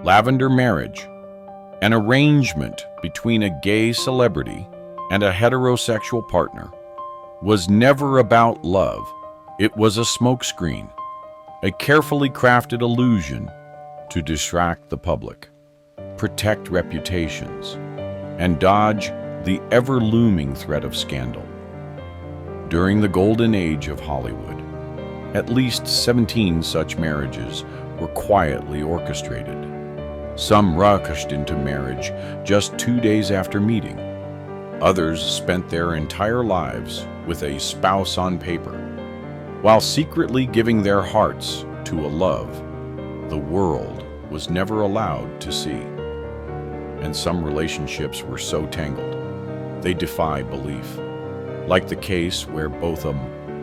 Lavender marriage, an arrangement between a gay celebrity and a heterosexual partner, was never about love. It was a smokescreen, a carefully crafted illusion to distract the public, protect reputations, and dodge the ever-looming threat of scandal. During the golden age of Hollywood, at least 17 such marriages were quietly orchestrated. Some rushed into marriage just 2 days after meeting. Others spent their entire lives with a spouse on paper, while secretly giving their hearts to a love the world was never allowed to see. And some relationships were so tangled, they defy belief, like the case where both a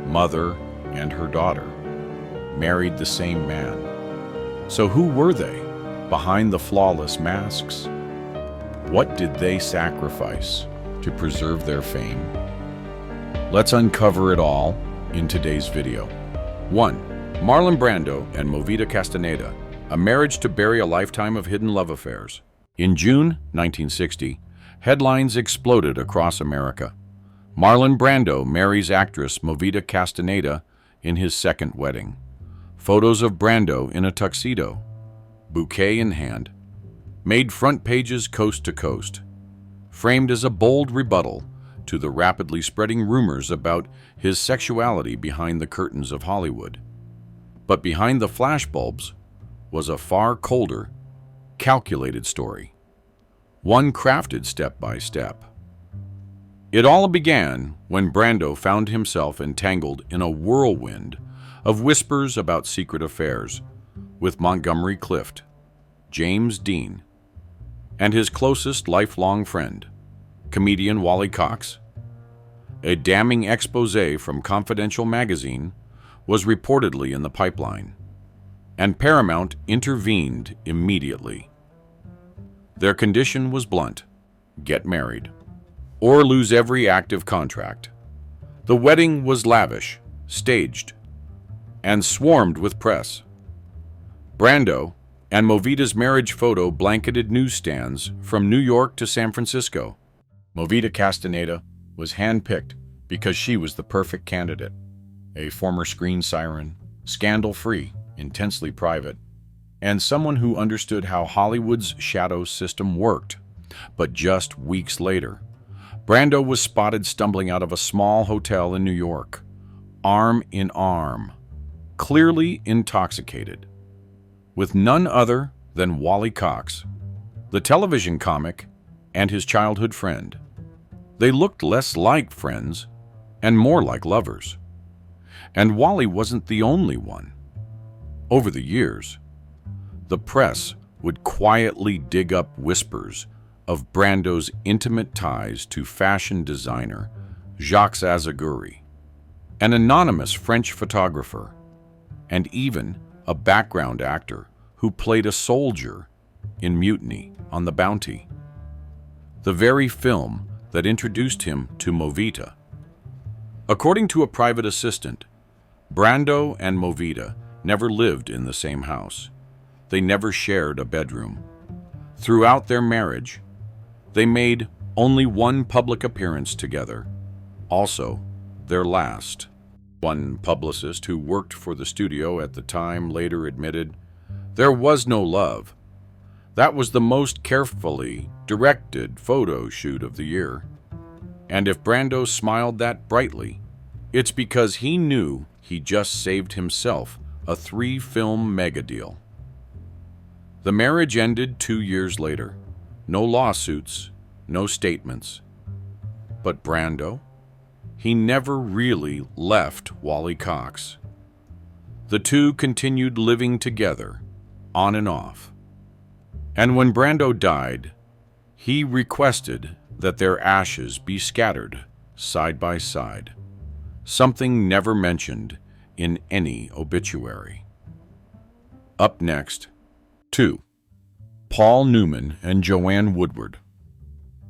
mother and her daughter married the same man. So who were they behind the flawless masks? What did they sacrifice to preserve their fame? Let's uncover it all in today's video. 1. Marlon Brando and Movida Castaneda, a marriage to bury a lifetime of hidden love affairs. In June 1960, headlines exploded across America. Marlon Brando marries actress Movida Castaneda in his second wedding. Photos of Brando in a tuxedo, bouquet in hand, made front pages coast to coast, framed as a bold rebuttal to the rapidly spreading rumors about his sexuality behind the curtains of Hollywood. But behind the flashbulbs was a far colder, calculated story, one crafted step by step. It all began when Brando found himself entangled in a whirlwind of whispers about secret affairs with Montgomery Clift, James Dean, and his closest lifelong friend, comedian Wally Cox. A damning exposé from Confidential magazine was reportedly in the pipeline, and Paramount intervened immediately. Their condition was blunt: get married, or lose every active contract. The wedding was lavish, staged, and swarmed with press. Brando and Movida's marriage photo blanketed newsstands from New York to San Francisco. Movida Castaneda was handpicked because she was the perfect candidate. A former screen siren, scandal-free, intensely private, and someone who understood how Hollywood's shadow system worked. But just weeks later, Brando was spotted stumbling out of a small hotel in New York, arm in arm, clearly intoxicated, with none other than Wally Cox, the television comic and his childhood friend. They looked less like friends and more like lovers. And Wally wasn't the only one. Over the years, the press would quietly dig up whispers of Brando's intimate ties to fashion designer Jacques Azaguri, an anonymous French photographer, and even a background actor who played a soldier in Mutiny on the Bounty, the very film that introduced him to Movida. According to a private assistant, Brando and Movida never lived in the same house. They never shared a bedroom. Throughout their marriage, they made only one public appearance together, also their last. One publicist who worked for the studio at the time later admitted, "There was no love. That was the most carefully directed photo shoot of the year. And if Brando smiled that brightly, it's because he knew he just saved himself a 3-film mega deal." The marriage ended 2 years later. No lawsuits, no statements. But Brando? He never really left Wally Cox. The two continued living together, on and off. And when Brando died, he requested that their ashes be scattered side by side, something never mentioned in any obituary. Up next, 2. Paul Newman and Joanne Woodward,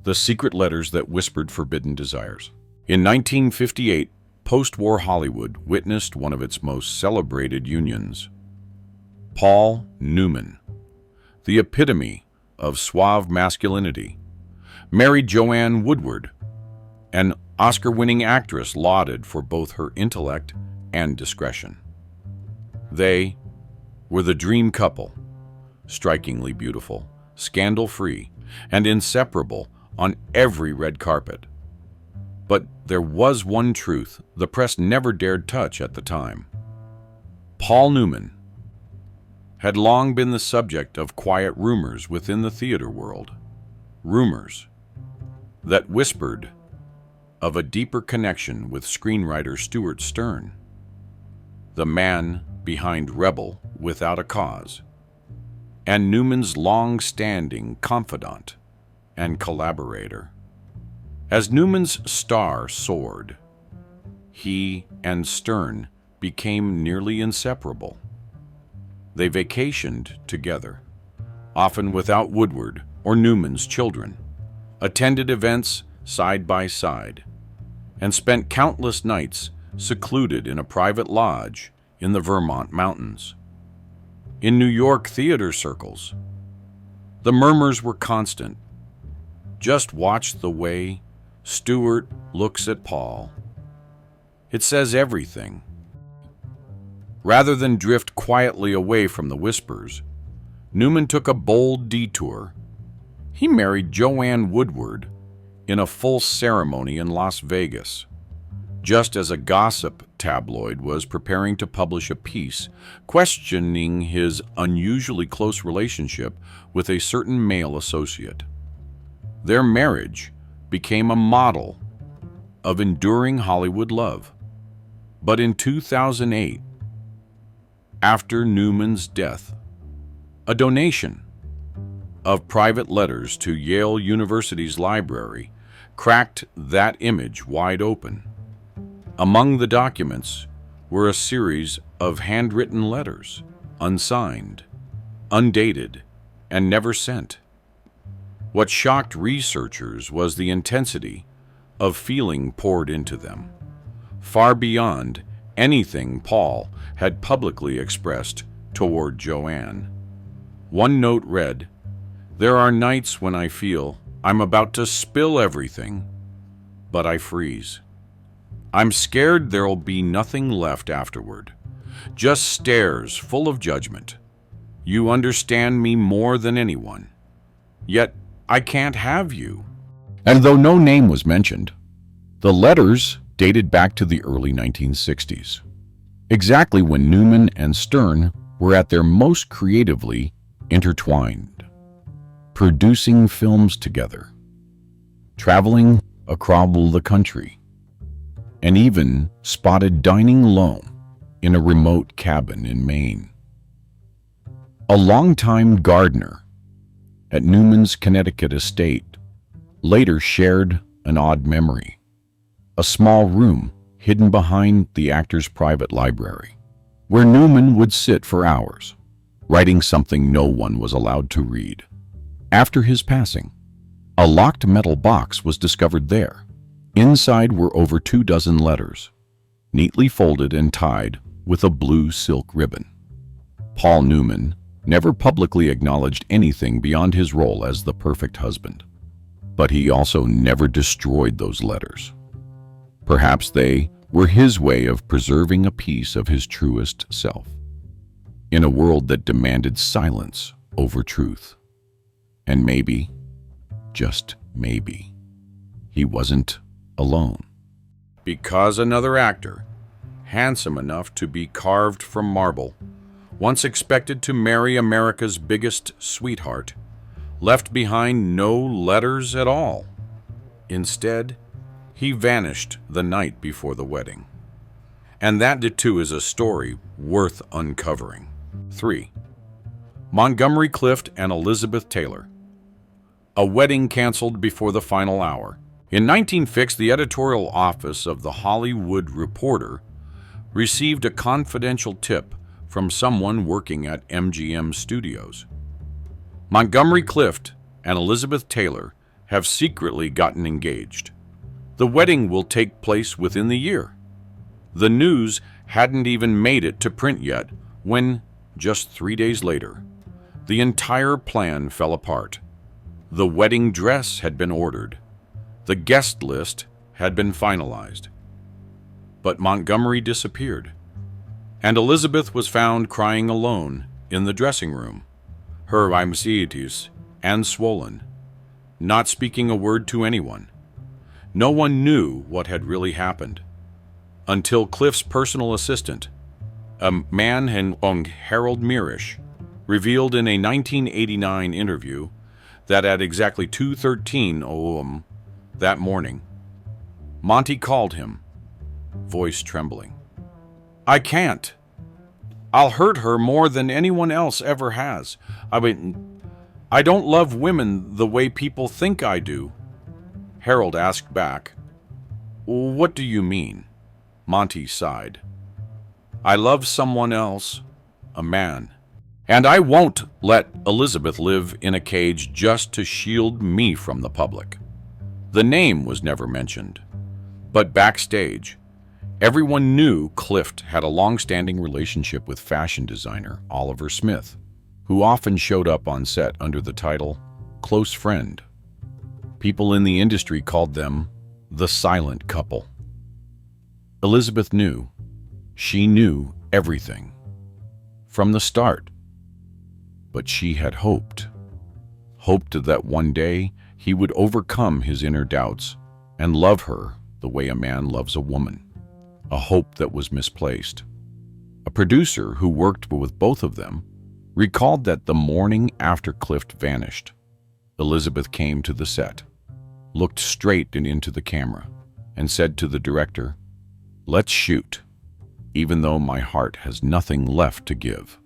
the secret letters that whispered forbidden desires. In 1958, post-war Hollywood witnessed one of its most celebrated unions. Paul Newman, the epitome of suave masculinity, married Joanne Woodward, an Oscar-winning actress lauded for both her intellect and discretion. They were the dream couple, strikingly beautiful, scandal-free, and inseparable on every red carpet. But there was one truth the press never dared touch at the time. Paul Newman had long been the subject of quiet rumors within the theater world. Rumors that whispered of a deeper connection with screenwriter Stuart Stern, the man behind Rebel Without a Cause, and Newman's long-standing confidant and collaborator. As Newman's star soared, he and Stern became nearly inseparable. They vacationed together, often without Woodward or Newman's children, attended events side by side, and spent countless nights secluded in a private lodge in the Vermont mountains. In New York theater circles, the murmurs were constant. Just watch the way Stuart looks at Paul. It says everything. Rather than drift quietly away from the whispers, Newman took a bold detour. He married Joanne Woodward in a full ceremony in Las Vegas, just as a gossip tabloid was preparing to publish a piece questioning his unusually close relationship with a certain male associate. Their marriage became a model of enduring Hollywood love. But in 2008, after Newman's death, a donation of private letters to Yale University's library cracked that image wide open. Among the documents were a series of handwritten letters, unsigned, undated, and never sent. What shocked researchers was the intensity of feeling poured into them, far beyond anything Paul had publicly expressed toward Joanne. One note read, "There are nights when I feel I'm about to spill everything, but I freeze. I'm scared there'll be nothing left afterward, just stares full of judgment. You understand me more than anyone, yet I can't have you." And though no name was mentioned, the letters dated back to the early 1960s, exactly when Newman and Stern were at their most creatively intertwined, producing films together, traveling across the country, and even spotted dining alone in a remote cabin in Maine. A longtime gardener at Newman's Connecticut estate later shared an odd memory, a small room hidden behind the actor's private library, where Newman would sit for hours, writing something no one was allowed to read. After his passing, a locked metal box was discovered there. Inside were over 24 letters, neatly folded and tied with a blue silk ribbon. Paul Newman never publicly acknowledged anything beyond his role as the perfect husband, but he also never destroyed those letters. Perhaps they were his way of preserving a piece of his truest self, in a world that demanded silence over truth. And maybe, just maybe, he wasn't alone. Because another actor, handsome enough to be carved from marble, once expected to marry America's biggest sweetheart, left behind no letters at all. Instead, he vanished the night before the wedding. And that too is a story worth uncovering. 3. Montgomery Clift and Elizabeth Taylor. A wedding canceled before the final hour. In 1906, the editorial office of the Hollywood Reporter received a confidential tip from someone working at MGM Studios. Montgomery Clift and Elizabeth Taylor have secretly gotten engaged. The wedding will take place within the year. The news hadn't even made it to print yet when, just 3 days later, The entire plan fell apart. The wedding dress had been ordered. The guest list had been finalized. But Montgomery disappeared, and Elizabeth was found crying alone in the dressing room, her identities and swollen, not speaking a word to anyone. No one knew what had really happened until Clift's personal assistant, a man named Harold Mirish, revealed in a 1989 interview that at exactly 2:13 a.m. that morning, Monty called him, voice trembling. "I can't. I'll hurt her more than anyone else ever has. I don't love women the way people think I do." Harold asked back, "What do you mean?" Monty sighed. "I love someone else, a man. And I won't let Elizabeth live in a cage just to shield me from the public." The name was never mentioned, but backstage, everyone knew Clift had a long-standing relationship with fashion designer Oliver Smith, who often showed up on set under the title close friend. People in the industry called them the silent couple. Elizabeth knew. She knew everything from the start. But she had hoped that one day he would overcome his inner doubts and love her the way a man loves a woman. A hope that was misplaced. A producer who worked with both of them recalled that the morning after Clift vanished, Elizabeth came to the set, looked straight into the camera, and said to the director, "Let's shoot, even though my heart has nothing left to give."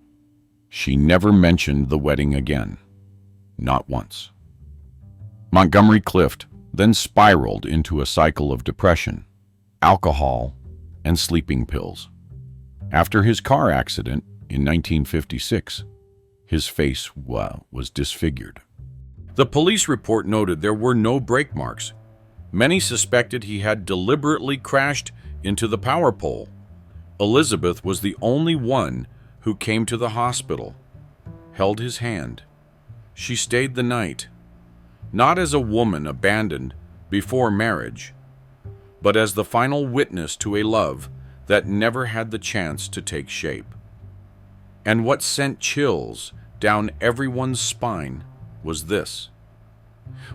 She never mentioned the wedding again, not once. Montgomery Clift then spiraled into a cycle of depression, alcohol, and sleeping pills. After his car accident in 1956, his face was disfigured. The police report noted there were no brake marks. Many suspected he had deliberately crashed into the power pole. Elizabeth was the only one who came to the hospital, held his hand. She stayed the night, not as a woman abandoned before marriage, but as the final witness to a love that never had the chance to take shape. And what sent chills down everyone's spine was this.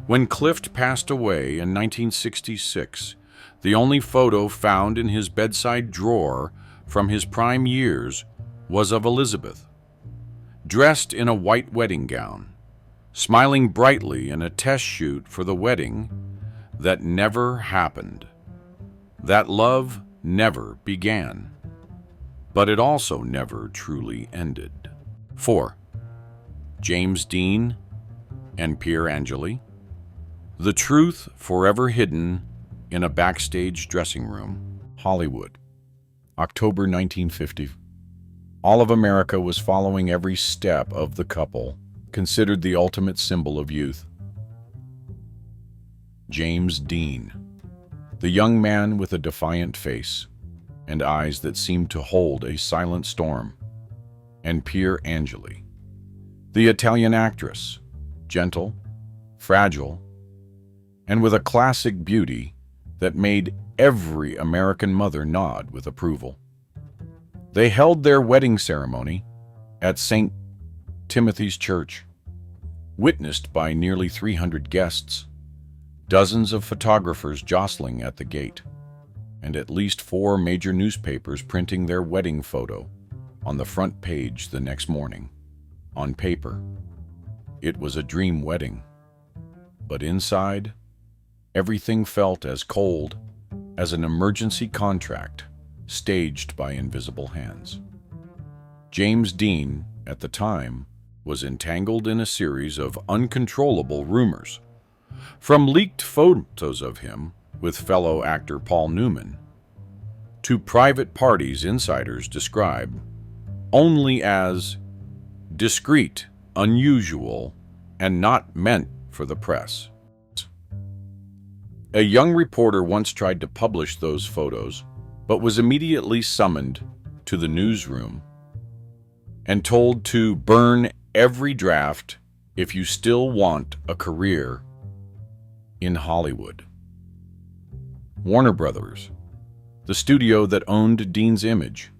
When Clift passed away in 1966, the only photo found in his bedside drawer from his prime years was of Elizabeth, dressed in a white wedding gown, smiling brightly in a test shoot for the wedding that never happened. That love never began, but it also never truly ended. 4. James Dean and Pier Angelie. The truth forever hidden in a backstage dressing room. Hollywood, October 1950. All of America was following every step of the couple, considered the ultimate symbol of youth. James Dean, the young man with a defiant face and eyes that seemed to hold a silent storm, and Pier Angelie, the Italian actress, gentle, fragile, and with a classic beauty that made every American mother nod with approval. They held their wedding ceremony at St. Timothy's Church, witnessed by nearly 300 guests, dozens of photographers jostling at the gate, and at least 4 major newspapers printing their wedding photo on the front page the next morning. On paper, it was a dream wedding, but inside, everything felt as cold as an emergency contract staged by invisible hands. James Dean, at the time, was entangled in a series of uncontrollable rumors. From leaked photos of him with fellow actor Paul Newman, to private parties insiders describe only as discreet, unusual, and not meant for the press. A young reporter once tried to publish those photos, but was immediately summoned to the newsroom and told to burn every draft if you still want a career in Hollywood. Warner Brothers, the studio that owned Dean's image,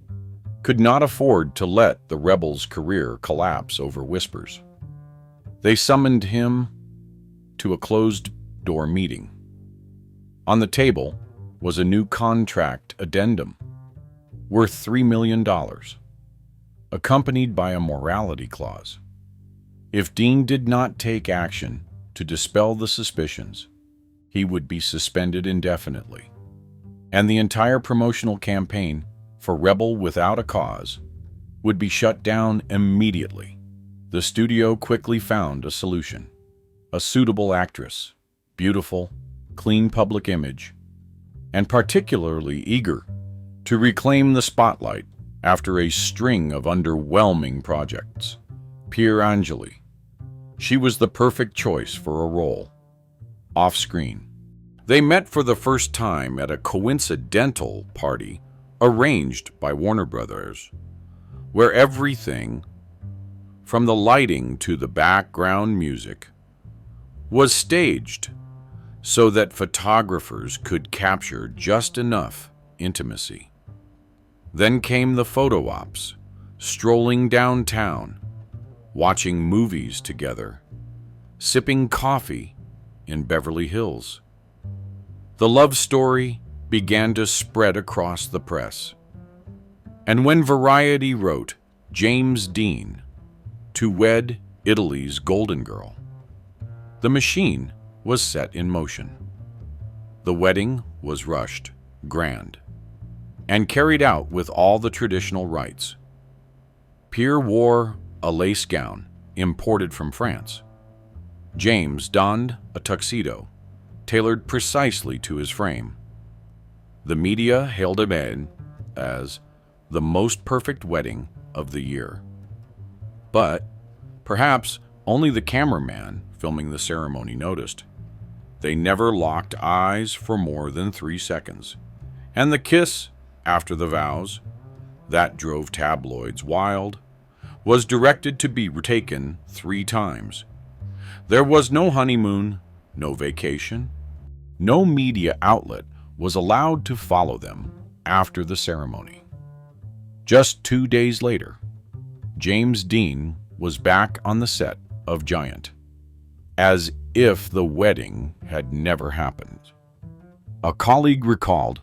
could not afford to let the rebel's career collapse over whispers. They summoned him to a closed-door meeting. On the table was a new contract addendum worth $3 million, accompanied by a morality clause. If Dean did not take action to dispel the suspicions, he would be suspended indefinitely, and the entire promotional campaign for Rebel Without a Cause would be shut down immediately. The studio quickly found a solution. A suitable actress, beautiful, clean public image, and particularly eager to reclaim the spotlight after a string of underwhelming projects. Pier Angelie. She was the perfect choice for a role. Off-screen. They met for the first time at a coincidental party arranged by Warner Brothers, where everything, from the lighting to the background music, was staged so that photographers could capture just enough intimacy. Then came the photo ops, strolling downtown, watching movies together, sipping coffee in Beverly Hills. The love story began to spread across the press. And when Variety wrote James Dean to wed Italy's Golden Girl, the machine was set in motion. The wedding was rushed, grand, and carried out with all the traditional rites. Pier wore a lace gown imported from France. James donned a tuxedo tailored precisely to his frame. The media hailed it as the most perfect wedding of the year. But perhaps only the cameraman filming the ceremony noticed. They never locked eyes for more than 3 seconds. And the kiss after the vows, that drove tabloids wild, was directed to be taken 3 times. There was no honeymoon, no vacation. No media outlet was allowed to follow them after the ceremony. Just 2 days later, James Dean was back on the set of Giant, as if the wedding had never happened. A colleague recalled,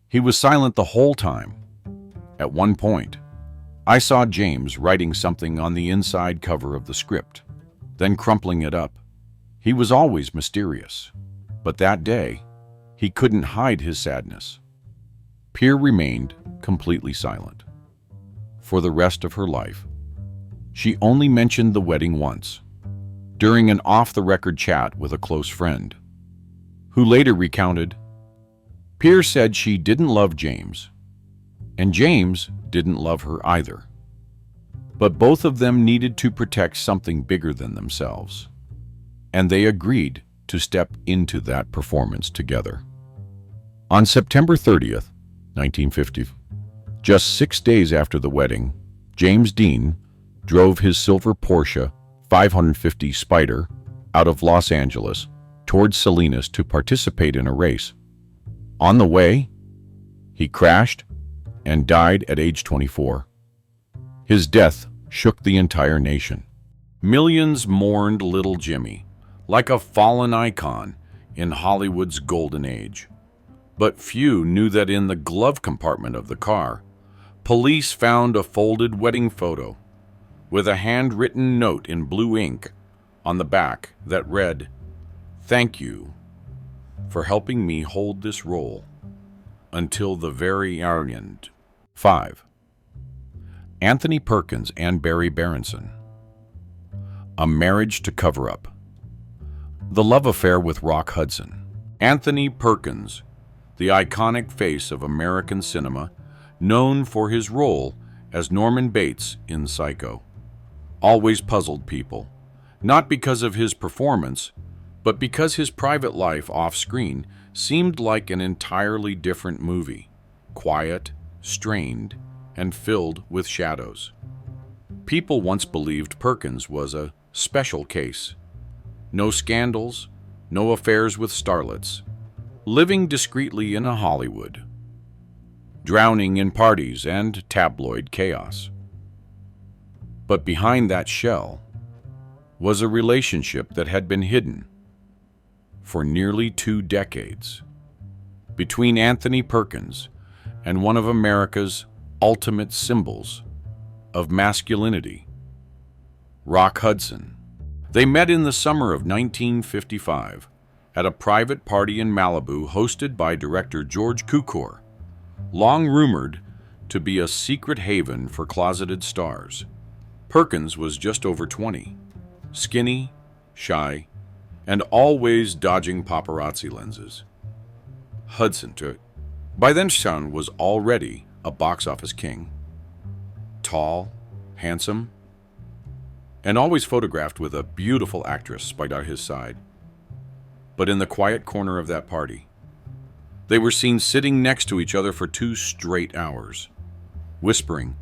he was silent the whole time. At one point, I saw James writing something on the inside cover of the script, then crumpling it up. He was always mysterious, but that day, he couldn't hide his sadness. Pier remained completely silent. For the rest of her life, she only mentioned the wedding once, during an off-the-record chat with a close friend, who later recounted, Pier said she didn't love James, and James didn't love her either. But both of them needed to protect something bigger than themselves, and they agreed to step into that performance together. On September 30th, 1950, just 6 days after the wedding, James Dean drove his silver Porsche 550 Spider out of Los Angeles towards Salinas to participate in a race. On the way, he crashed and died at age 24. His death shook the entire nation. Millions mourned little Jimmy, like a fallen icon in Hollywood's golden age. But few knew that in the glove compartment of the car, police found a folded wedding photo with a handwritten note in blue ink on the back that read, "Thank you for helping me hold this role until the very end." 5. Anthony Perkins and Barry Baronson. A marriage to cover up. The love affair with Rock Hudson. Anthony Perkins, the iconic face of American cinema, known for his role as Norman Bates in Psycho, always puzzled people, not because of his performance, but because his private life off-screen seemed like an entirely different movie, quiet, strained, and filled with shadows. People once believed Perkins was a special case. No scandals, no affairs with starlets, living discreetly in a Hollywood, drowning in parties and tabloid chaos. But behind that shell was a relationship that had been hidden for nearly 2 decades between Anthony Perkins and one of America's ultimate symbols of masculinity, Rock Hudson. They met in the summer of 1955 at a private party in Malibu hosted by director George Cukor, long rumored to be a secret haven for closeted stars. Perkins was just over 20, skinny, shy, and always dodging paparazzi lenses. Hudson, by then son, was already a box office king. Tall, handsome, and always photographed with a beautiful actress by his side. But in the quiet corner of that party, they were seen sitting next to each other for 2 straight hours, whispering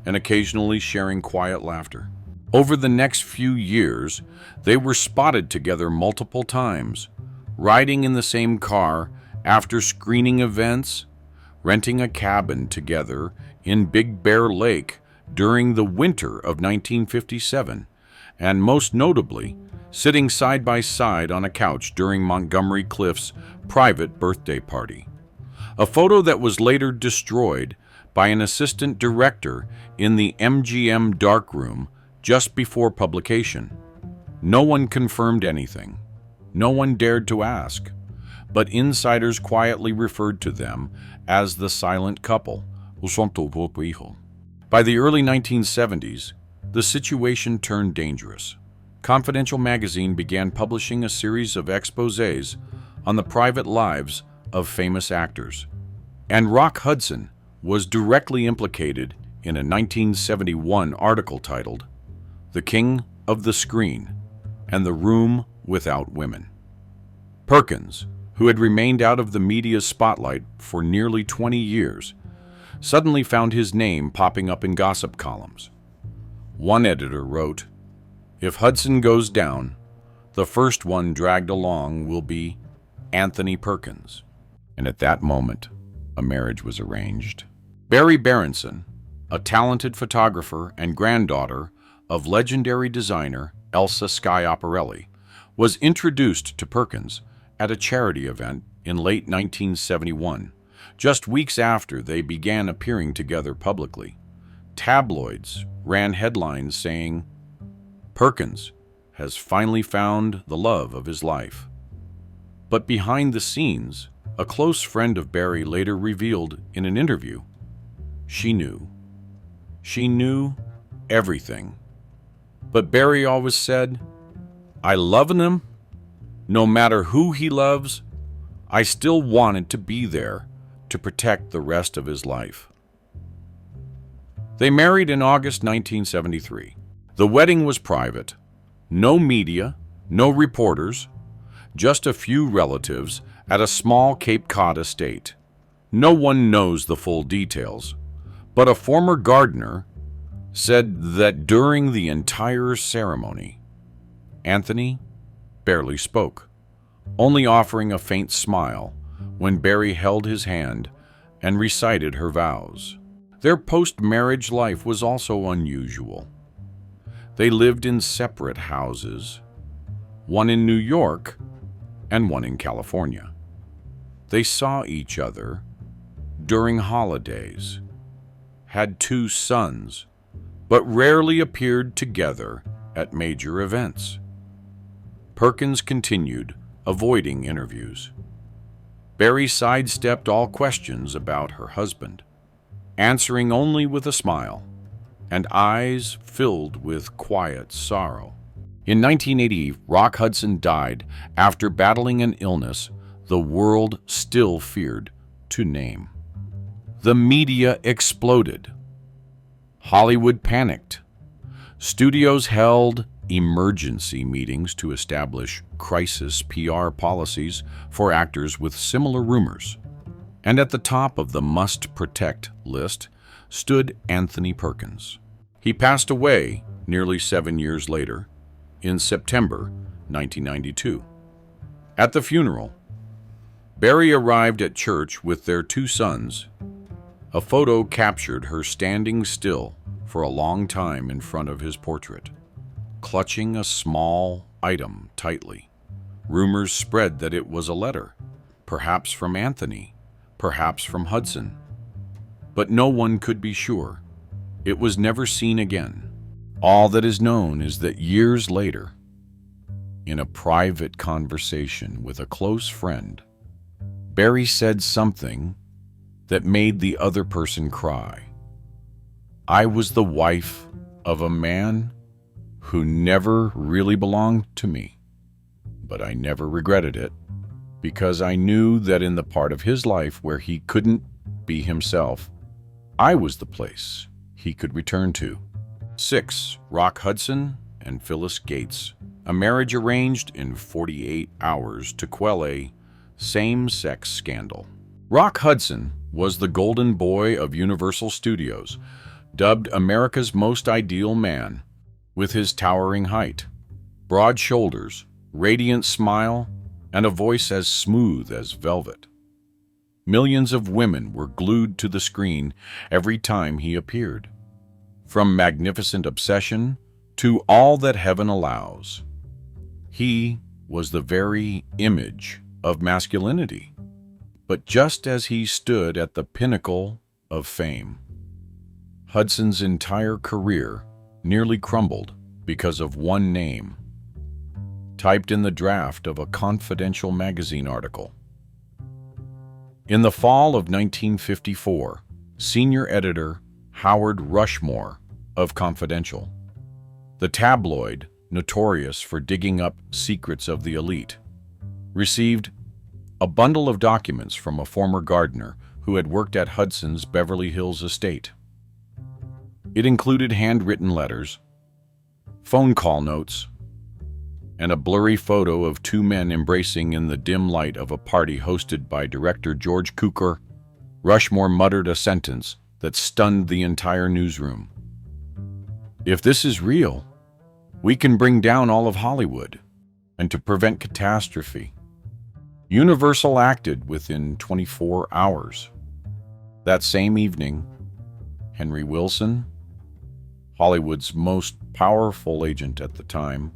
and occasionally sharing quiet laughter. Over the next few years, they were spotted together multiple times, riding in the same car after screening events, renting a cabin together in Big Bear Lake during the winter of 1957, and most notably, sitting side by side on a couch during Montgomery Clift's private birthday party. A photo that was later destroyed by an assistant director in the MGM darkroom just before publication. No one confirmed anything. No one dared to ask, but insiders quietly referred to them as the silent couple. By the early 1970s, the situation turned dangerous. Confidential magazine began publishing a series of exposés on the private lives of famous actors, and Rock Hudson was directly implicated in a 1971 article titled "The King of the Screen and the Room Without Women." Perkins, who had remained out of the media's spotlight for nearly 20 years, suddenly found his name popping up in gossip columns. One editor wrote, "If Hudson goes down, the first one dragged along will be Anthony Perkins." And at that moment, a marriage was arranged. Barry Baronson, a talented photographer and granddaughter of legendary designer Elsa Schiaparelli, was introduced to Perkins at a charity event in late 1971, just weeks after they began appearing together publicly. Tabloids ran headlines saying, "Perkins has finally found the love of his life." But behind the scenes, a close friend of Barry later revealed in an interview, she knew. She knew everything. But Barry always said, "I love him. No matter who he loves, I still wanted to be there to protect the rest of his life." They married in August 1973. The wedding was private. No media, no reporters, just a few relatives at a small Cape Cod estate. No one knows the full details, but a former gardener said that during the entire ceremony, Anthony barely spoke, only offering a faint smile when Barry held his hand and recited her vows. Their post-marriage life was also unusual. They lived in separate houses, one in New York and one in California. They saw each other during holidays, had 2 sons, but rarely appeared together at major events. Perkins continued avoiding interviews. Barry sidestepped all questions about her husband, answering only with a smile and eyes filled with quiet sorrow. In 1980, Rock Hudson died after battling an illness the world still feared to name. The media exploded. Hollywood panicked. Studios held emergency meetings to establish crisis PR policies for actors with similar rumors. And at the top of the must-protect list stood Anthony Perkins. He passed away nearly 7 years later, in September 1992. At the funeral, Barry arrived at church with their 2 sons. A photo captured her standing still for a long time in front of his portrait, clutching a small item tightly. Rumors spread that it was a letter, perhaps from Anthony, perhaps from Hudson. But no one could be sure. It was never seen again. All that is known is that years later, in a private conversation with a close friend, Barry said something that made the other person cry. "I was the wife of a man who never really belonged to me, but I never regretted it, because I knew that in the part of his life where he couldn't be himself, I was the place he could return to." 6. Rock Hudson and Phyllis Gates. A marriage arranged in 48 hours to quell a same-sex scandal. Rock Hudson was the golden boy of Universal Studios, dubbed America's most ideal man, with his towering height, broad shoulders, radiant smile, and a voice as smooth as velvet. Millions of women were glued to the screen every time he appeared. From Magnificent Obsession to All That Heaven Allows, he was the very image of masculinity. But just as he stood at the pinnacle of fame, Hudson's entire career nearly crumbled because of one name, typed in the draft of a confidential magazine article. In the fall of 1954, senior editor Howard Rushmore of Confidential, the tabloid notorious for digging up secrets of the elite, received a bundle of documents from a former gardener who had worked at Hudson's Beverly Hills estate. It included handwritten letters, phone call notes, and a blurry photo of 2 men embracing in the dim light of a party hosted by director George Cukor. Rushmore muttered a sentence that stunned the entire newsroom. "If this is real, we can bring down all of Hollywood." And to prevent catastrophe, Universal acted within 24 hours. That same evening, Henry Wilson, Hollywood's most powerful agent at the time,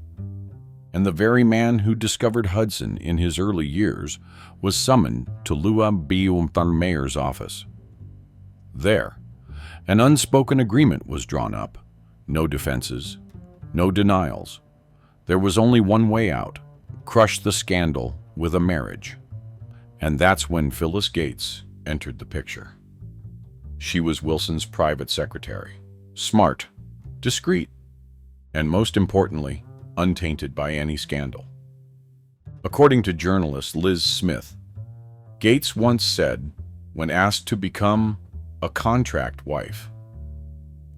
and the very man who discovered Hudson in his early years, was summoned to Lua B. Mayor's office. There, an unspoken agreement was drawn up. No defenses, no denials. There was only one way out: crush the scandal with a marriage. And that's when Phyllis Gates entered the picture. She was Wilson's private secretary, smart, discreet, and most importantly, untainted by any scandal. According to journalist Liz Smith, Gates once said, when asked to become a contract wife,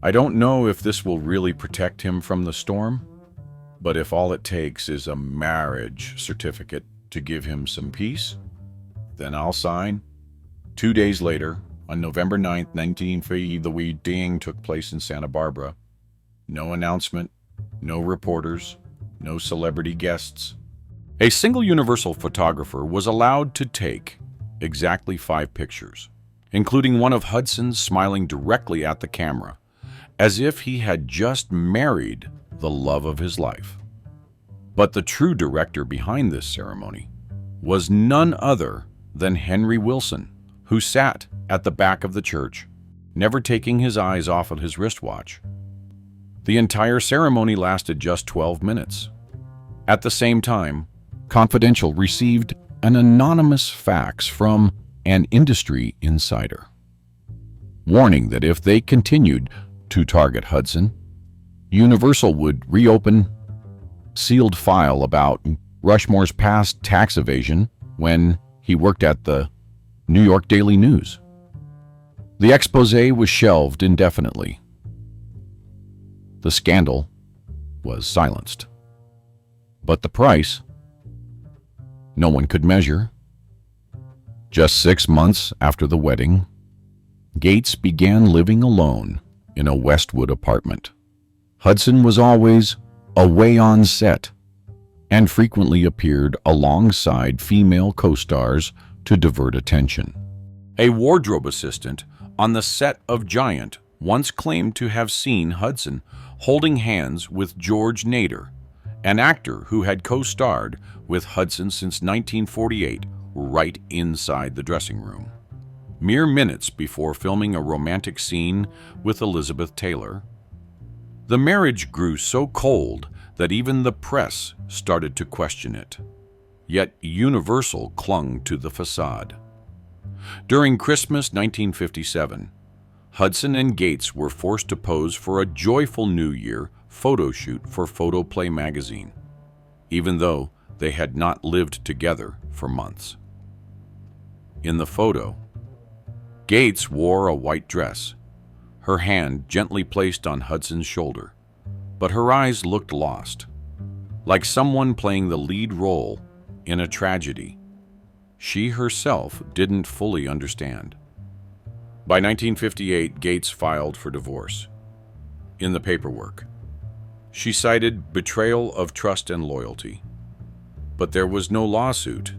"I don't know if this will really protect him from the storm, but if all it takes is a marriage certificate to give him some peace, then I'll sign." 2 days later, on November 9th, 1950, the wedding took place in Santa Barbara. No announcement, no reporters, no celebrity guests. A single Universal photographer was allowed to take exactly 5 pictures, including one of Hudson smiling directly at the camera, as if he had just married the love of his life. But the true director behind this ceremony was none other than Henry Wilson, who sat at the back of the church, never taking his eyes off of his wristwatch. The entire ceremony lasted just 12 minutes. At the same time, Confidential received an anonymous fax from an industry insider, warning that if they continued to target Hudson, Universal would reopen sealed file about Rushmore's past tax evasion when he worked at the New York Daily News. The exposé was shelved indefinitely. The scandal was silenced. But the price, no one could measure. Just 6 months after the wedding, Gates began living alone in a Westwood apartment. Hudson was always away on set and frequently appeared alongside female co-stars to divert attention. A wardrobe assistant on the set of Giant once claimed to have seen Hudson holding hands with George Nader, an actor who had co-starred with Hudson since 1948, right inside the dressing room. Mere minutes before filming a romantic scene with Elizabeth Taylor, the marriage grew so cold that even the press started to question it. Yet Universal clung to the facade. During Christmas 1957, Hudson and Gates were forced to pose for a joyful New Year photo shoot for Photoplay magazine, even though they had not lived together for months. In the photo, Gates wore a white dress, her hand gently placed on Hudson's shoulder, but her eyes looked lost, like someone playing the lead role in a tragedy she herself didn't fully understand. By 1958, Gates filed for divorce. In the paperwork, she cited betrayal of trust and loyalty, but there was no lawsuit,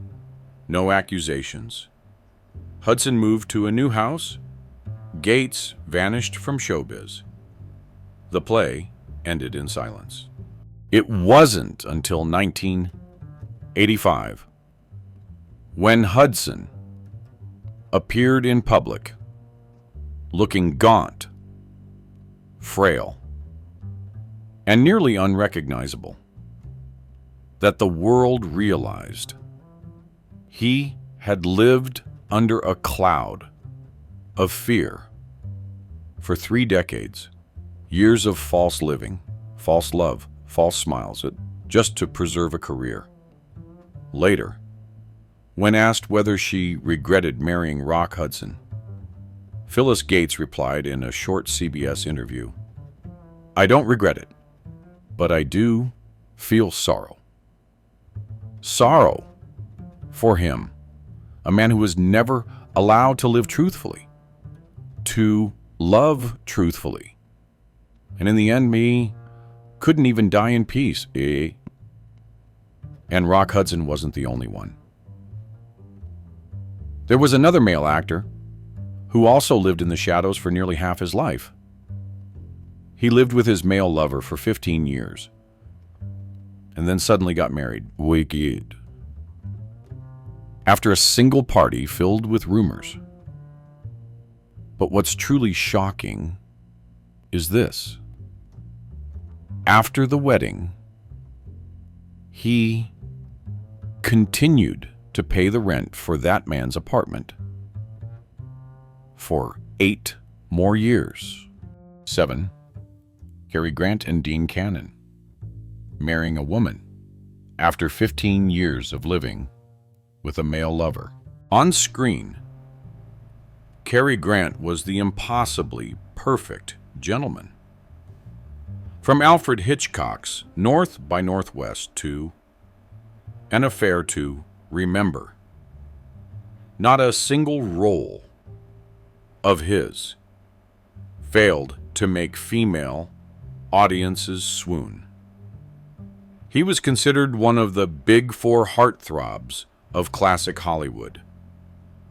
no accusations. Hudson moved to a new house. Gates vanished from showbiz. The play ended in silence. It wasn't until 1985 when Hudson appeared in public, looking gaunt, frail, and nearly unrecognizable, that the world realized he had lived under a cloud of fear for 3 decades, years of false living, false love, false smiles, just to preserve a career. Later, when asked whether she regretted marrying Rock Hudson, Phyllis Gates replied in a short CBS interview, "I don't regret it, but I do feel sorrow." Sorrow for him, a man who was never allowed to live truthfully, to love truthfully, and in the end, me couldn't even die in peace, eh? And Rock Hudson wasn't the only one. There was another male actor who also lived in the shadows for nearly half his life. He lived with his male lover for 15 years and then suddenly got married. Wicked. After a single party filled with rumors. But what's truly shocking is this. After the wedding, he continued to pay the rent for that man's apartment for 8 more years. 7. Cary Grant and Dean Cannon marrying a woman after 15 years of living with a male lover. On screen, Cary Grant was the impossibly perfect gentleman. From Alfred Hitchcock's North by Northwest to An Affair to Remember, not a single role of his failed to make female audiences swoon. He was considered one of the big 4 heartthrobs of classic Hollywood,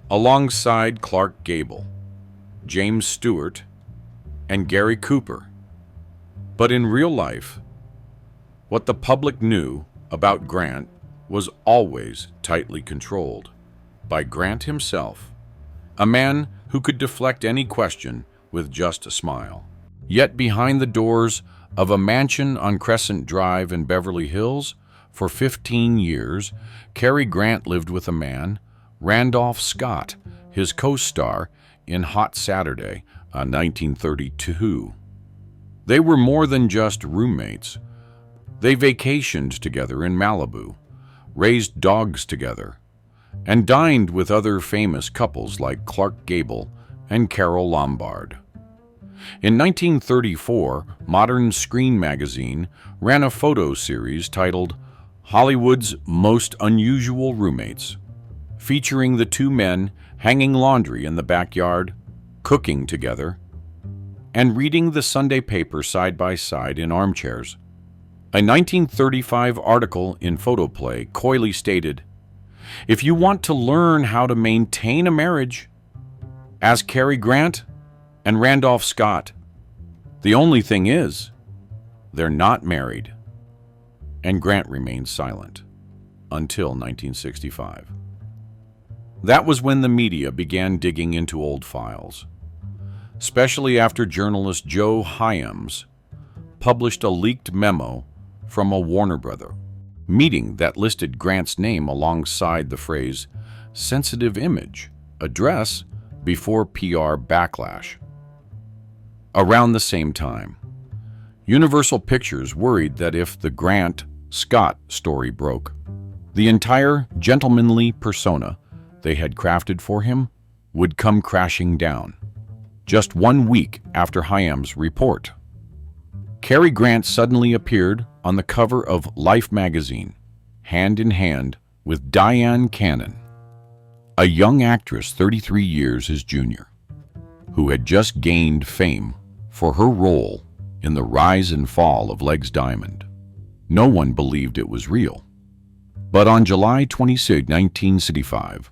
alongside Clark Gable, James Stewart, and Gary Cooper. But in real life, what the public knew about Grant was always tightly controlled by Grant himself, a man who could deflect any question with just a smile. Yet behind the doors of a mansion on Crescent Drive in Beverly Hills, for 15 years, Cary Grant lived with a man, Randolph Scott, his co-star in Hot Saturday, 1932. They were more than just roommates. They vacationed together in Malibu, raised dogs together, and dined with other famous couples like Clark Gable and Carole Lombard. In 1934, Modern Screen magazine ran a photo series titled Hollywood's Most Unusual Roommates, featuring the 2 men hanging laundry in the backyard, cooking together, and reading the Sunday paper side by side in armchairs. A 1935 article in Photoplay coyly stated, "If you want to learn how to maintain a marriage, ask Cary Grant and Randolph Scott. The only thing is, they're not married." And Grant remained silent until 1965. That was when the media began digging into old files, especially after journalist Joe Hyams published a leaked memo from a Warner Brother meeting that listed Grant's name alongside the phrase "sensitive image" address before PR backlash. Around the same time, Universal Pictures worried that if the Grant-Scott story broke, the entire gentlemanly persona they had crafted for him would come crashing down. Just 1 week after Hyams' report, Cary Grant suddenly appeared on the cover of Life magazine, hand in hand with Diane Cannon, a young actress 33 years his junior, who had just gained fame for her role in the rise and fall of Legs Diamond. No one believed it was real. But on July 26, 1965,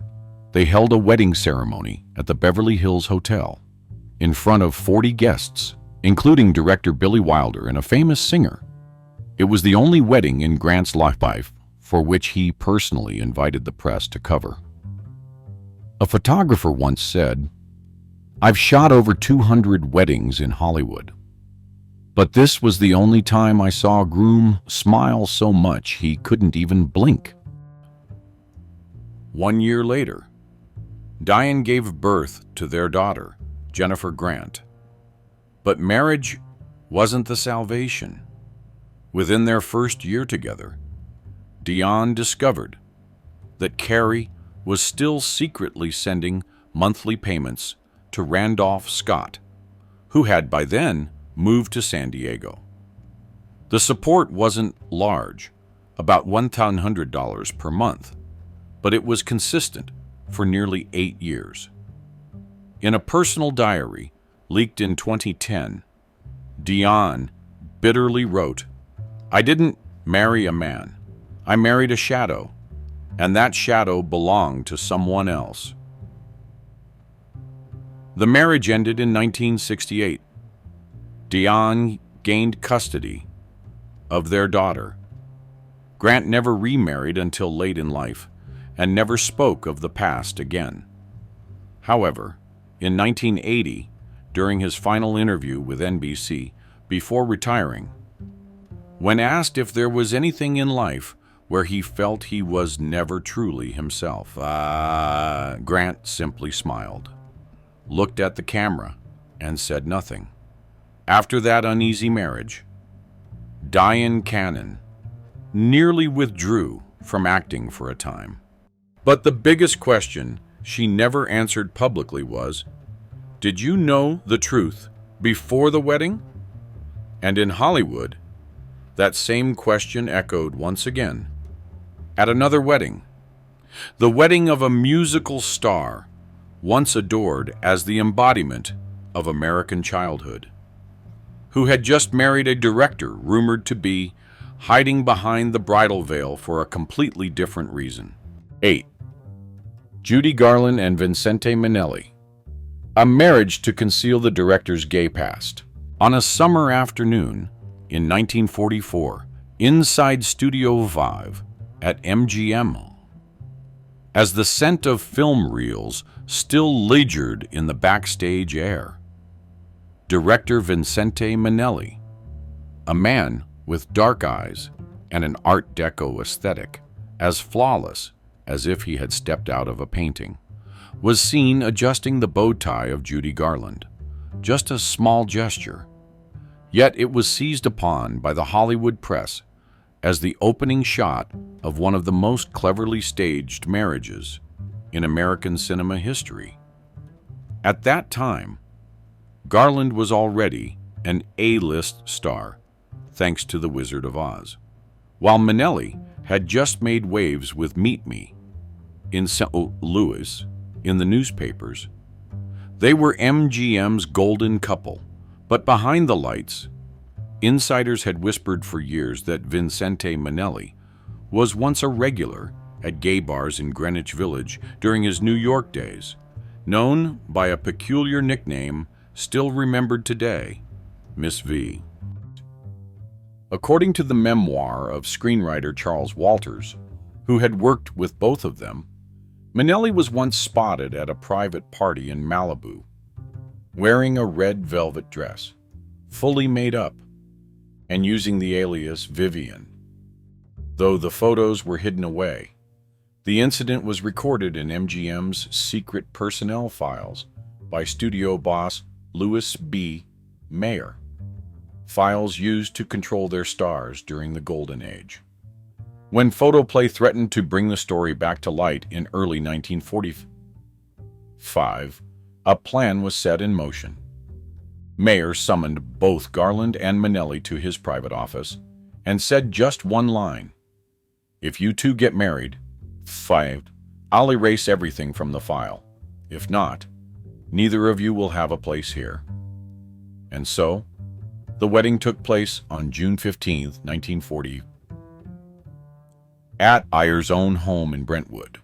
they held a wedding ceremony at the Beverly Hills Hotel in front of 40 guests, including director Billy Wilder and a famous singer. It was the only wedding in Grant's life for which he personally invited the press to cover. A photographer once said, "I've shot over 200 weddings in Hollywood, but this was the only time I saw a groom smile so much he couldn't even blink." 1 year later, Diane gave birth to their daughter, Jennifer Grant. But marriage wasn't the salvation. Within their first year together, Diane discovered that Carrie was still secretly sending monthly payments to Randolph Scott, who had by then moved to San Diego. The support wasn't large, about $1,100 per month, but it was consistent for nearly 8 years. In a personal diary leaked in 2010, Diane bitterly wrote, "I didn't marry a man. I married a shadow, and that shadow belonged to someone else." The marriage ended in 1968. Diane gained custody of their daughter. Grant never remarried until late in life and never spoke of the past again. However, in 1980, during his final interview with NBC before retiring, when asked if there was anything in life where he felt he was never truly himself, Grant simply smiled, looked at the camera, and said nothing. After that uneasy marriage, Diane Cannon nearly withdrew from acting for a time. But the biggest question she never answered publicly was, "Did you know the truth before the wedding?" And in Hollywood, that same question echoed once again at another wedding, the wedding of a musical star once adored as the embodiment of American childhood, who had just married a director rumored to be hiding behind the bridal veil for a completely different reason. 8. Judy Garland and Vincente Minnelli. A marriage to conceal the director's gay past. On a summer afternoon in 1944, inside Studio 5 at MGM, as the scent of film reels still lingered in the backstage air, director Vincente Minnelli, a man with dark eyes and an Art Deco aesthetic, as flawless as if he had stepped out of a painting, was seen adjusting the bow tie of Judy Garland. Just a small gesture. Yet it was seized upon by the Hollywood press as the opening shot of one of the most cleverly staged marriages in American cinema history. At that time, Garland was already an A-list star, thanks to The Wizard of Oz, while Minnelli had just made waves with Meet Me in St. Louis in the newspapers. They were MGM's golden couple, But behind the lights, insiders had whispered for years that Vincente Minnelli was once a regular at gay bars in Greenwich Village during his New York days, known by a peculiar nickname still remembered today, Miss V. According to the memoir of screenwriter Charles Walters, who had worked with both of them, Minnelli was once spotted at a private party in Malibu, wearing a red velvet dress, fully made up, and using the alias Vivian. Though the photos were hidden away, the incident was recorded in MGM's secret personnel files by studio boss Louis B. Mayer, files used to control their stars during the Golden Age. When photoplay threatened to bring the story back to light in early 1945, a plan was set in motion. Mayer summoned both Garland and Minnelli to his private office and said just one line: "If you two get married, I'll erase everything from the file. If not, neither of you will have a place here." And so, the wedding took place on June 15, 1940, at Ayer's own home in Brentwood.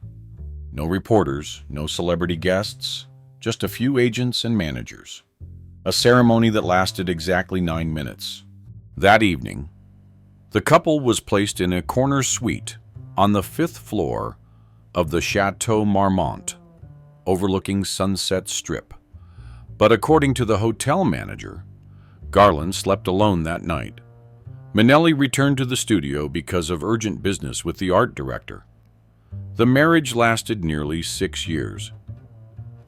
No reporters, no celebrity guests, just a few agents and managers. A ceremony that lasted exactly 9 minutes. That evening, the couple was placed in a corner suite on the 5th floor of the Chateau Marmont, overlooking Sunset Strip. But according to the hotel manager, Garland slept alone that night. Minnelli returned to the studio because of urgent business with the art director. The marriage lasted nearly 6 years,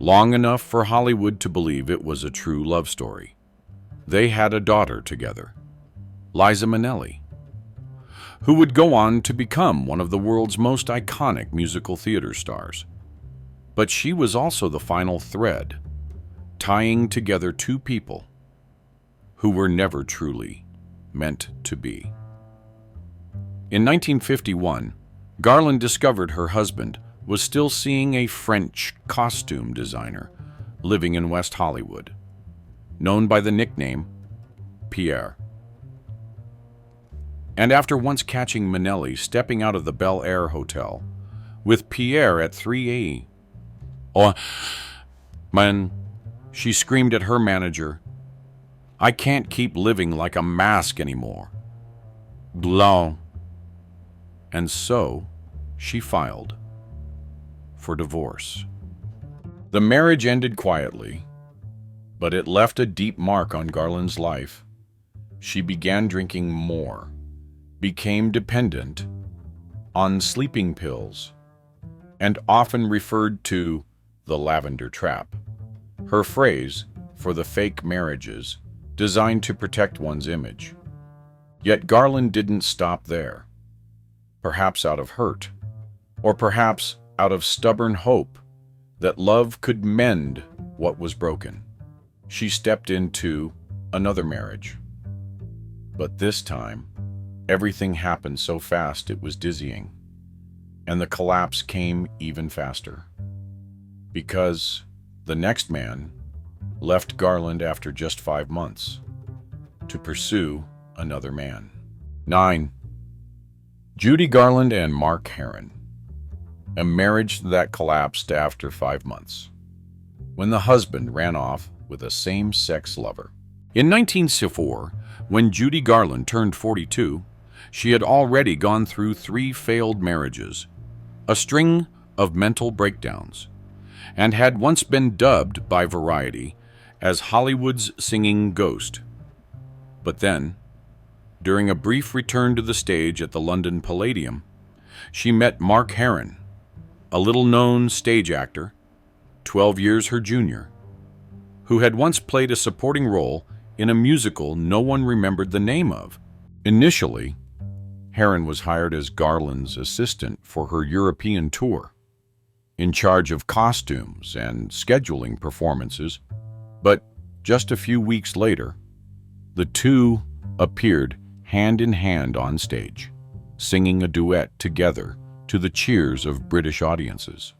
long enough for Hollywood to believe it was a true love story. They had a daughter together, Liza Minnelli, who would go on to become one of the world's most iconic musical theater stars. But she was also the final thread, tying together two people who were never truly meant to be. In 1951, Garland discovered her husband was still seeing a French costume designer living in West Hollywood, known by the nickname Pier. And after once catching Minnelli stepping out of the Bel Air Hotel with Pier at 3 a.m., man, she screamed at her manager, "I can't keep living like a mask anymore." Blanc. And so she filed for divorce. The marriage ended quietly, but it left a deep mark on Garland's life. She began drinking more, became dependent on sleeping pills, and often referred to the Lavender trap, her phrase for the fake marriages designed to protect one's image. Yet Garland didn't stop there. Perhaps out of hurt, or perhaps out of stubborn hope that love could mend what was broken, she stepped into another marriage. But this time, everything happened so fast it was dizzying, and the collapse came even faster. Because the next man left Garland after just 5 months to pursue another man. 9. Judy Garland and Mark Heron. A marriage that collapsed after 5 months, when the husband ran off with a same-sex lover. In 1904, when Judy Garland turned 42, she had already gone through 3 failed marriages, a string of mental breakdowns, and had once been dubbed by Variety as Hollywood's singing ghost. But then, during a brief return to the stage at the London Palladium, she met Mark Heron, a little-known stage actor, 12 years her junior, who had once played a supporting role in a musical no one remembered the name of. Initially, Heron was hired as Garland's assistant for her European tour, in charge of costumes and scheduling performances, but just a few weeks later, the two appeared hand in hand on stage, singing a duet together to the cheers of British audiences.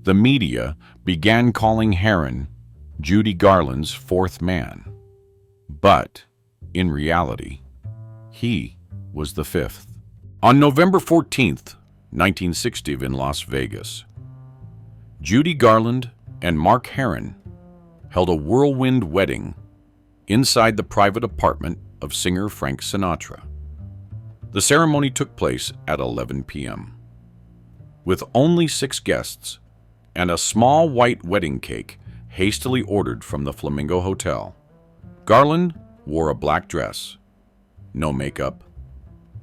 The media began calling Heron Judy Garland's fourth man, But, in reality, he was the fifth. On November 14th, 1960, in Las Vegas, Judy Garland and Mark Heron held a whirlwind wedding inside the private apartment of singer Frank Sinatra. The ceremony took place at 11 p.m. With only 6 guests and a small white wedding cake hastily ordered from the Flamingo Hotel. Garland wore a black dress, no makeup,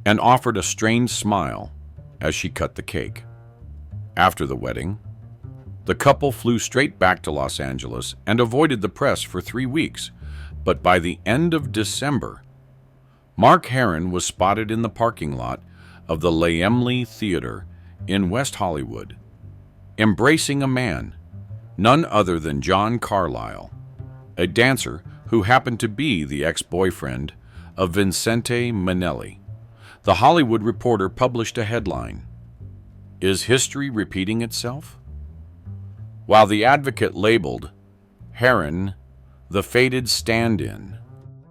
and offered a strained smile as she cut the cake. After the wedding, the couple flew straight back to Los Angeles and avoided the press for 3 weeks, but by the end of December, Mark Heron was spotted in the parking lot of the Laemmle Theater in West Hollywood, embracing a man, none other than John Carlyle, a dancer who happened to be the ex-boyfriend of Vincente Minnelli. The Hollywood Reporter published a headline, "Is history repeating itself?" While the Advocate labeled Heron the fated stand-in.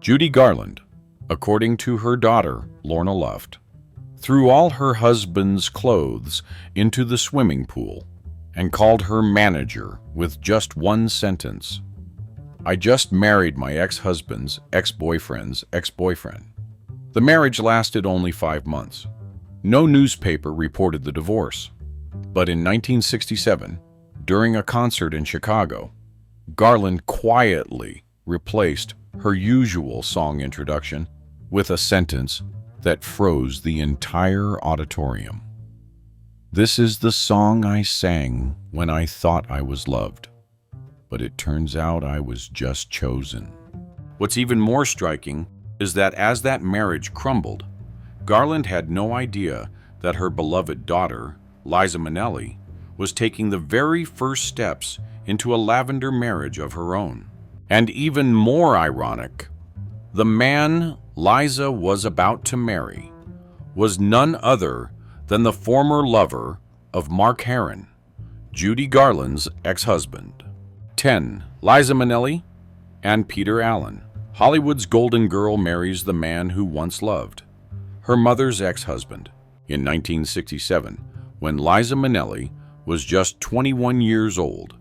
Judy Garland, according to her daughter, Lorna Luft, threw all her husband's clothes into the swimming pool and called her manager with just one sentence, "I just married my ex-husband's ex-boyfriend's ex-boyfriend." The marriage lasted only 5 months. No newspaper reported the divorce. But in 1967, during a concert in Chicago, Garland quietly replaced her usual song introduction with a sentence that froze the entire auditorium. "This is the song I sang when I thought I was loved, but it turns out I was just chosen." What's even more striking is that as that marriage crumbled, Garland had no idea that her beloved daughter, Liza Minnelli, was taking the very first steps into a Lavender marriage of her own. And even more ironic, the man Liza was about to marry was none other than the former lover of Mark Heron, Judy Garland's ex-husband. 10. Liza Minnelli and Peter Allen. Hollywood's golden girl marries the man who once loved, her mother's ex-husband. In 1967, when Liza Minnelli was just 21 years old,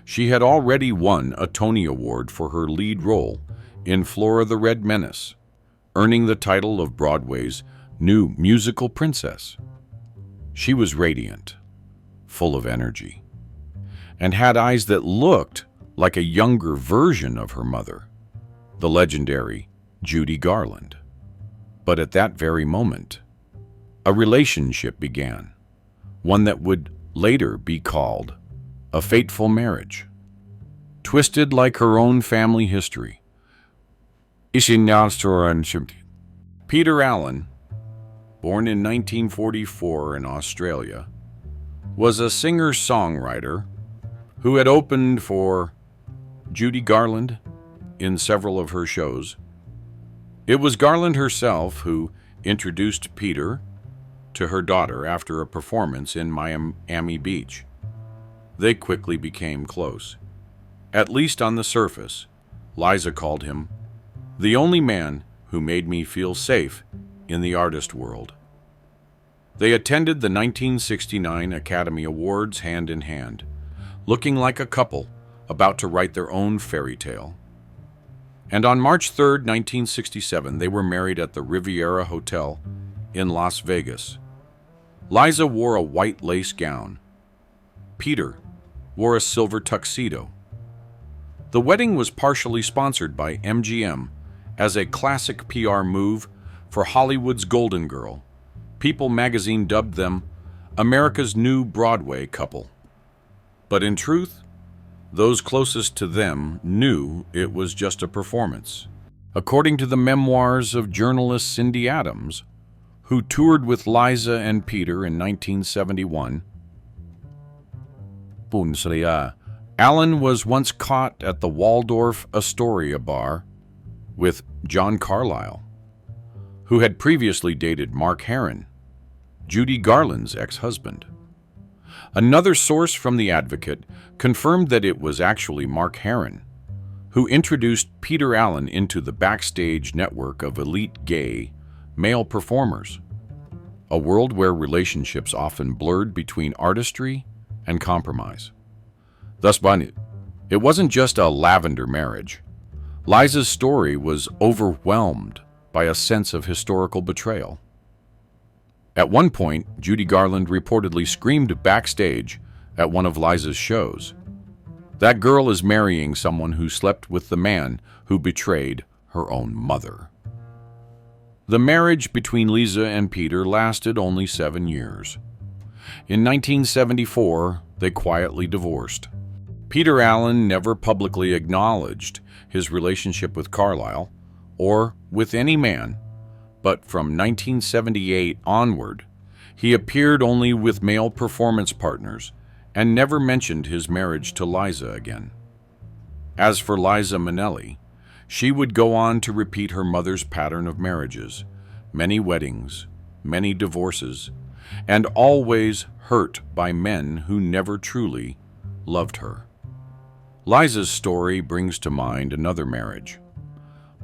she had already won a Tony Award for her lead role in Flora the Red Menace, earning the title of Broadway's new musical princess. She was radiant, full of energy, and had eyes that looked like a younger version of her mother, the legendary Judy Garland. But at that very moment, a relationship began, one that would later be called a fateful marriage. Twisted like her own family history. Peter Allen, born in 1944 in Australia, was a singer-songwriter who had opened for Judy Garland in several of her shows. It was Garland herself who introduced Peter to her daughter after a performance in Miami Beach. They quickly became close. At least on the surface, Liza called him the only man who made me feel safe in the artist world. They attended the 1969 Academy Awards hand in hand, looking like a couple about to write their own fairy tale. And on March 3, 1967, they were married at the Riviera Hotel in Las Vegas. Liza wore a white lace gown. Peter wore a silver tuxedo. The wedding was partially sponsored by MGM as a classic PR move for Hollywood's Golden Girl. People magazine dubbed them America's new Broadway couple. But in truth, those closest to them knew it was just a performance. According to the memoirs of journalist Cindy Adams, who toured with Liza and Peter in 1971, Allen was once caught at the Waldorf Astoria bar with John Carlyle, who had previously dated Mark Heron, Judy Garland's ex-husband. Another source from The Advocate confirmed that it was actually Mark Heron who introduced Peter Allen into the backstage network of elite gay male performers, a world where relationships often blurred between artistry and compromise. Thus, it wasn't just a Lavender marriage. Liza's story was overwhelmed by a sense of historical betrayal. At one point, Judy Garland reportedly screamed backstage at one of Liza's shows, "That girl is marrying someone who slept with the man who betrayed her own mother." The marriage between Liza and Peter lasted only 7 years. In 1974, they quietly divorced. Peter Allen never publicly acknowledged his relationship with Carlyle or with any man, but from 1978 onward, he appeared only with male performance partners and never mentioned his marriage to Liza again. As for Liza Minnelli, she would go on to repeat her mother's pattern of marriages, many weddings, many divorces, and always hurt by men who never truly loved her. Liza's story brings to mind another marriage,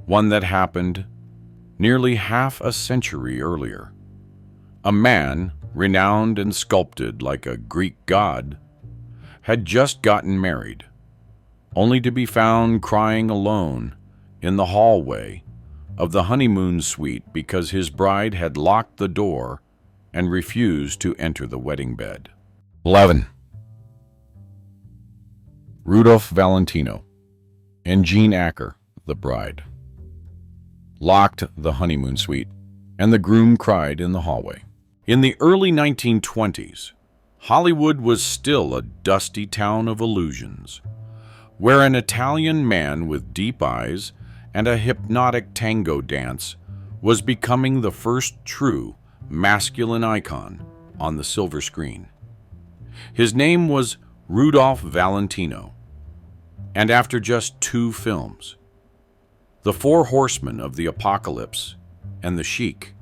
one that happened nearly half a century earlier. A man, renowned and sculpted like a Greek god, had just gotten married, only to be found crying alone in the hallway of the honeymoon suite because his bride had locked the door and refused to enter the wedding bed. 11. Rudolph Valentino and Jean Aker, the bride, locked the honeymoon suite, and the groom cried in the hallway. In the early 1920s, Hollywood was still a dusty town of illusions, where an Italian man with deep eyes and a hypnotic tango dance was becoming the first true masculine icon on the silver screen. His name was Rudolph Valentino, and after just 2 films, The Four Horsemen of the Apocalypse and The Sheik,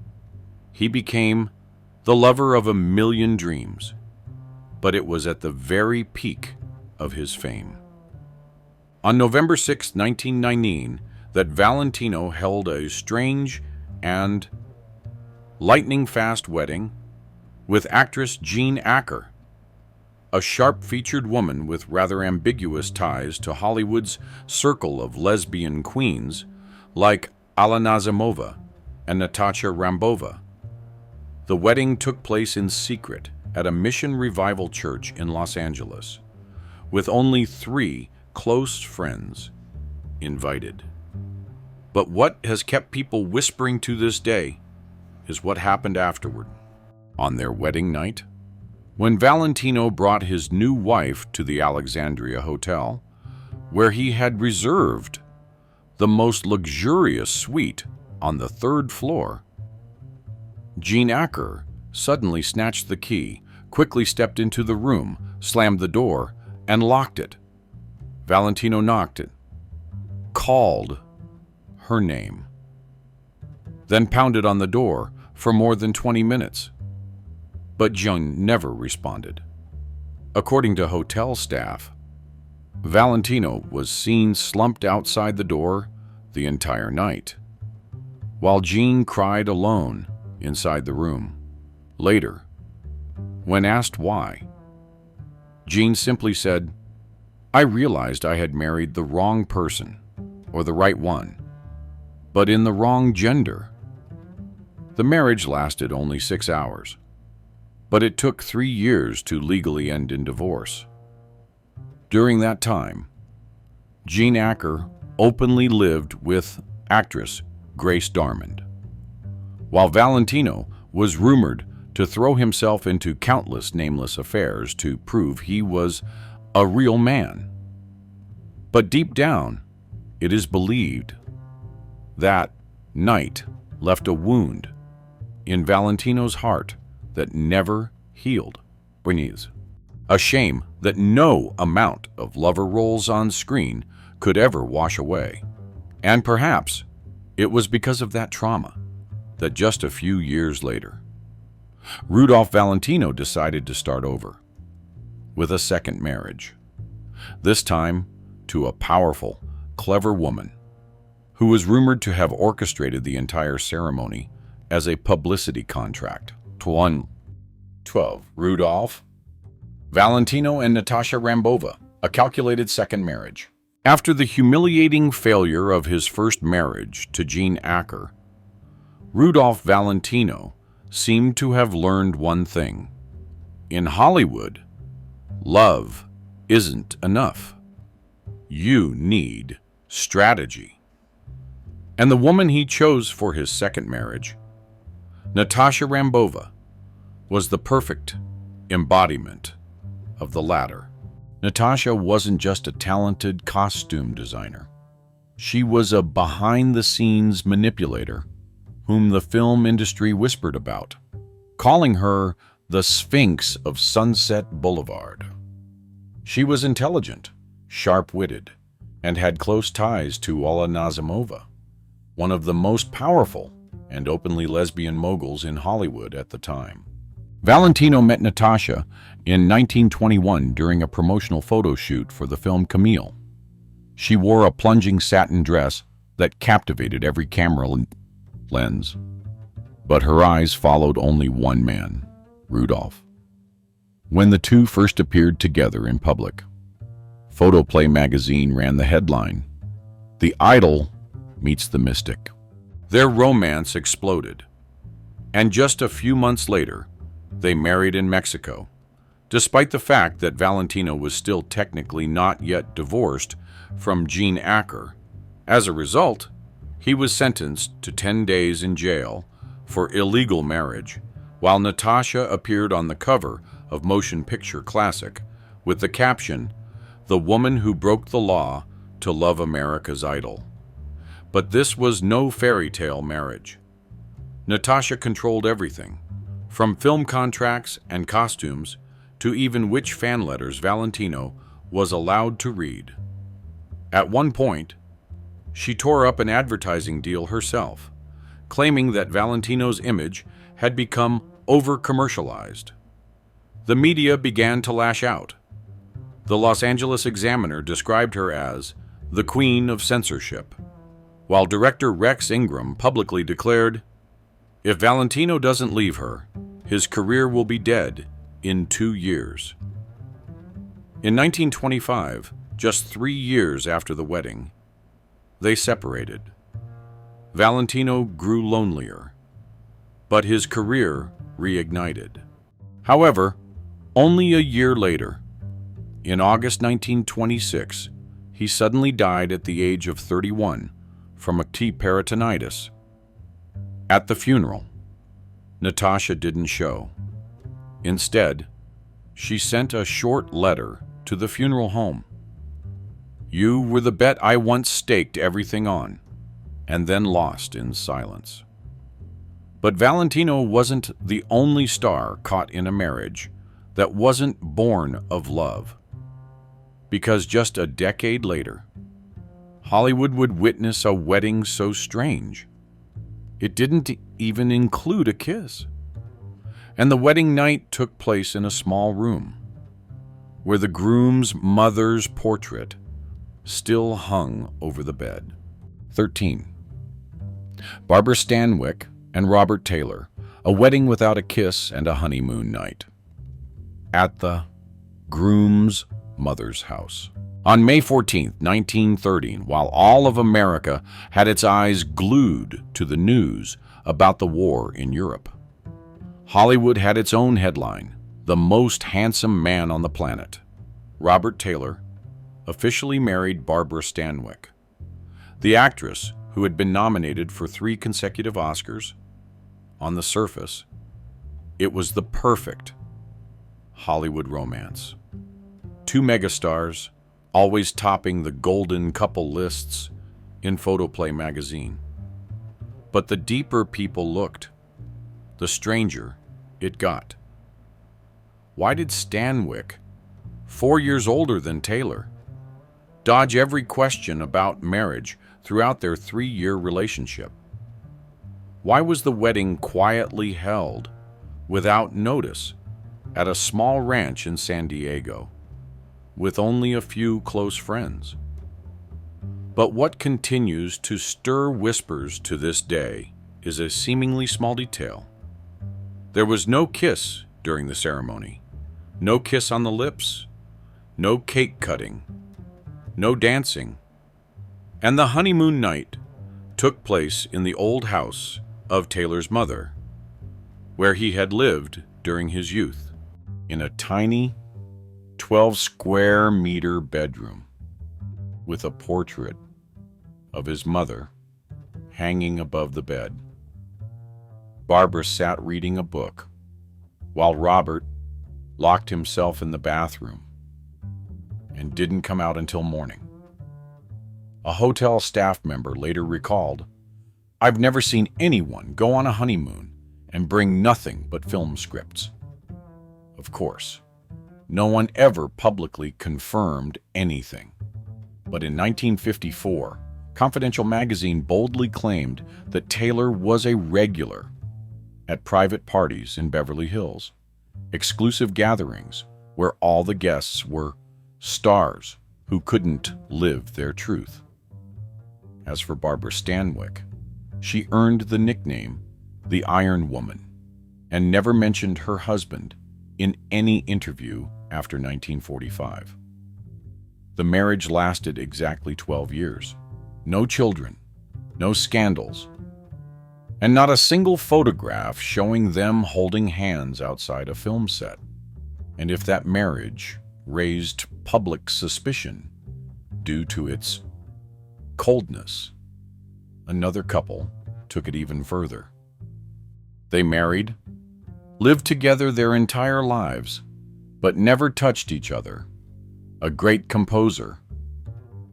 he became the lover of a million dreams, but it was at the very peak of his fame. On November 6, 1919, that Valentino held a strange and lightning-fast wedding with actress Jean Aker, a sharp-featured woman with rather ambiguous ties to Hollywood's circle of lesbian queens like Alana Nazimova and Natasha Ramboa. The wedding took place in secret at a Mission Revival church in Los Angeles, with only 3 close friends invited. But what has kept people whispering to this day is what happened afterward. On their wedding night, when Valentino brought his new wife to the Alexandria Hotel, where he had reserved the most luxurious suite on the 3rd floor, Jean Aker suddenly snatched the key, quickly stepped into the room, slammed the door, and locked it. Valentino knocked it, called her name, then pounded on the door for more than 20 minutes. But Jean never responded. According to hotel staff, Valentino was seen slumped outside the door the entire night, while Jean cried alone inside the room. Later, when asked why, Jean simply said, "I realized I had married the wrong person, or the right one, but in the wrong gender." The marriage lasted only 6 hours, but it took 3 years to legally end in divorce. During that time, Jean Aker openly lived with actress Grace Darmond, while Valentino was rumored to throw himself into countless nameless affairs to prove he was a real man. But deep down, it is believed that night left a wound in Valentino's heart that never healed. A shame that no amount of lover roles on screen could ever wash away. And perhaps it was because of that trauma that just a few years later, Rudolph Valentino decided to start over with a second marriage, this time to a powerful, clever woman who was rumored to have orchestrated the entire ceremony as a publicity contract. 12. Rudolph, Valentino and Natasha Ramboa, a calculated second marriage. After the humiliating failure of his first marriage to Jean Aker, Rudolph Valentino seemed to have learned one thing. In Hollywood, love isn't enough. You need strategy. And the woman he chose for his second marriage, Natasha Ramboa, was the perfect embodiment of the latter. Natasha wasn't just a talented costume designer. She was a behind-the-scenes manipulator whom the film industry whispered about, calling her the Sphinx of Sunset Boulevard. She was intelligent, sharp-witted, and had close ties to Wally Cox, one of the most powerful and openly lesbian moguls in Hollywood at the time. Valentino met Natasha in 1921 during a promotional photo shoot for the film Camille. She wore a plunging satin dress that captivated every camera lens, but her eyes followed only one man, Rudolph. When the two first appeared together in public, Photoplay magazine ran the headline, "The Idol Meets the Mystic." Their romance exploded, and just a few months later, they married in Mexico, despite the fact that Valentino was still technically not yet divorced from Jean Aker. As a result, he was sentenced to 10 days in jail for illegal marriage, while Natasha appeared on the cover of Motion Picture Classic with the caption, "The woman who broke the law to love America's idol." But this was no fairy tale marriage. Natasha controlled everything, from film contracts and costumes to even which fan letters Valentino was allowed to read. At one point, she tore up an advertising deal herself, claiming that Valentino's image had become over-commercialized. The media began to lash out. The Los Angeles Examiner described her as the queen of censorship, while director Rex Ingram publicly declared, "If Valentino doesn't leave her, his career will be dead in 2 years." In 1925, just 3 years after the wedding, they separated. Valentino grew lonelier, but his career reignited. However, only a year later, in August 1926, he suddenly died at the age of 31 from acute peritonitis. At the funeral, Natasha didn't show. Instead, she sent a short letter to the funeral home. "You were the bet I once staked everything on, and then lost in silence." But Valentino wasn't the only star caught in a marriage that wasn't born of love. Because just a decade later, Hollywood would witness a wedding so strange, it didn't even include a kiss. And the wedding night took place in a small room, where the groom's mother's portrait still hung over the bed. 13. Barbara Stanwick and Robert Taylor, a wedding without a kiss and a honeymoon night. At the groom's mother's house. On May 14, 1913, while all of America had its eyes glued to the news about the war in Europe, Hollywood had its own headline, "The Most Handsome Man on the Planet." Robert Taylor officially married Barbara Stanwyck. The actress, who had been nominated for 3 consecutive Oscars, on the surface, it was the perfect Hollywood romance. 2 megastars, always topping the golden couple lists in Photoplay magazine. But the deeper people looked, the stranger it got. Why did Stanwyck, 4 years older than Taylor, dodge every question about marriage throughout their 3-year relationship? Why was the wedding quietly held, without notice, at a small ranch in San Diego, with only a few close friends? But what continues to stir whispers to this day is a seemingly small detail. There was no kiss during the ceremony, no kiss on the lips, no cake cutting, no dancing, and the honeymoon night took place in the old house of Taylor's mother, where he had lived during his youth, in a tiny 12-square-meter bedroom with a portrait of his mother hanging above the bed. Barbara sat reading a book, while Robert locked himself in the bathroom and didn't come out until morning. A hotel staff member later recalled, "I've never seen anyone go on a honeymoon and bring nothing but film scripts." Of course, no one ever publicly confirmed anything. But in 1954, Confidential magazine boldly claimed that Taylor was a regular at private parties in Beverly Hills, exclusive gatherings where all the guests were stars who couldn't live their truth. As for Barbara Stanwick, she earned the nickname the Iron Woman and never mentioned her husband in any interview after 1945. The marriage lasted exactly 12 years. No children, no scandals, and not a single photograph showing them holding hands outside a film set. And if that marriage raised public suspicion due to its coldness, another couple took it even further. They married, lived together their entire lives, but never touched each other. A great composer,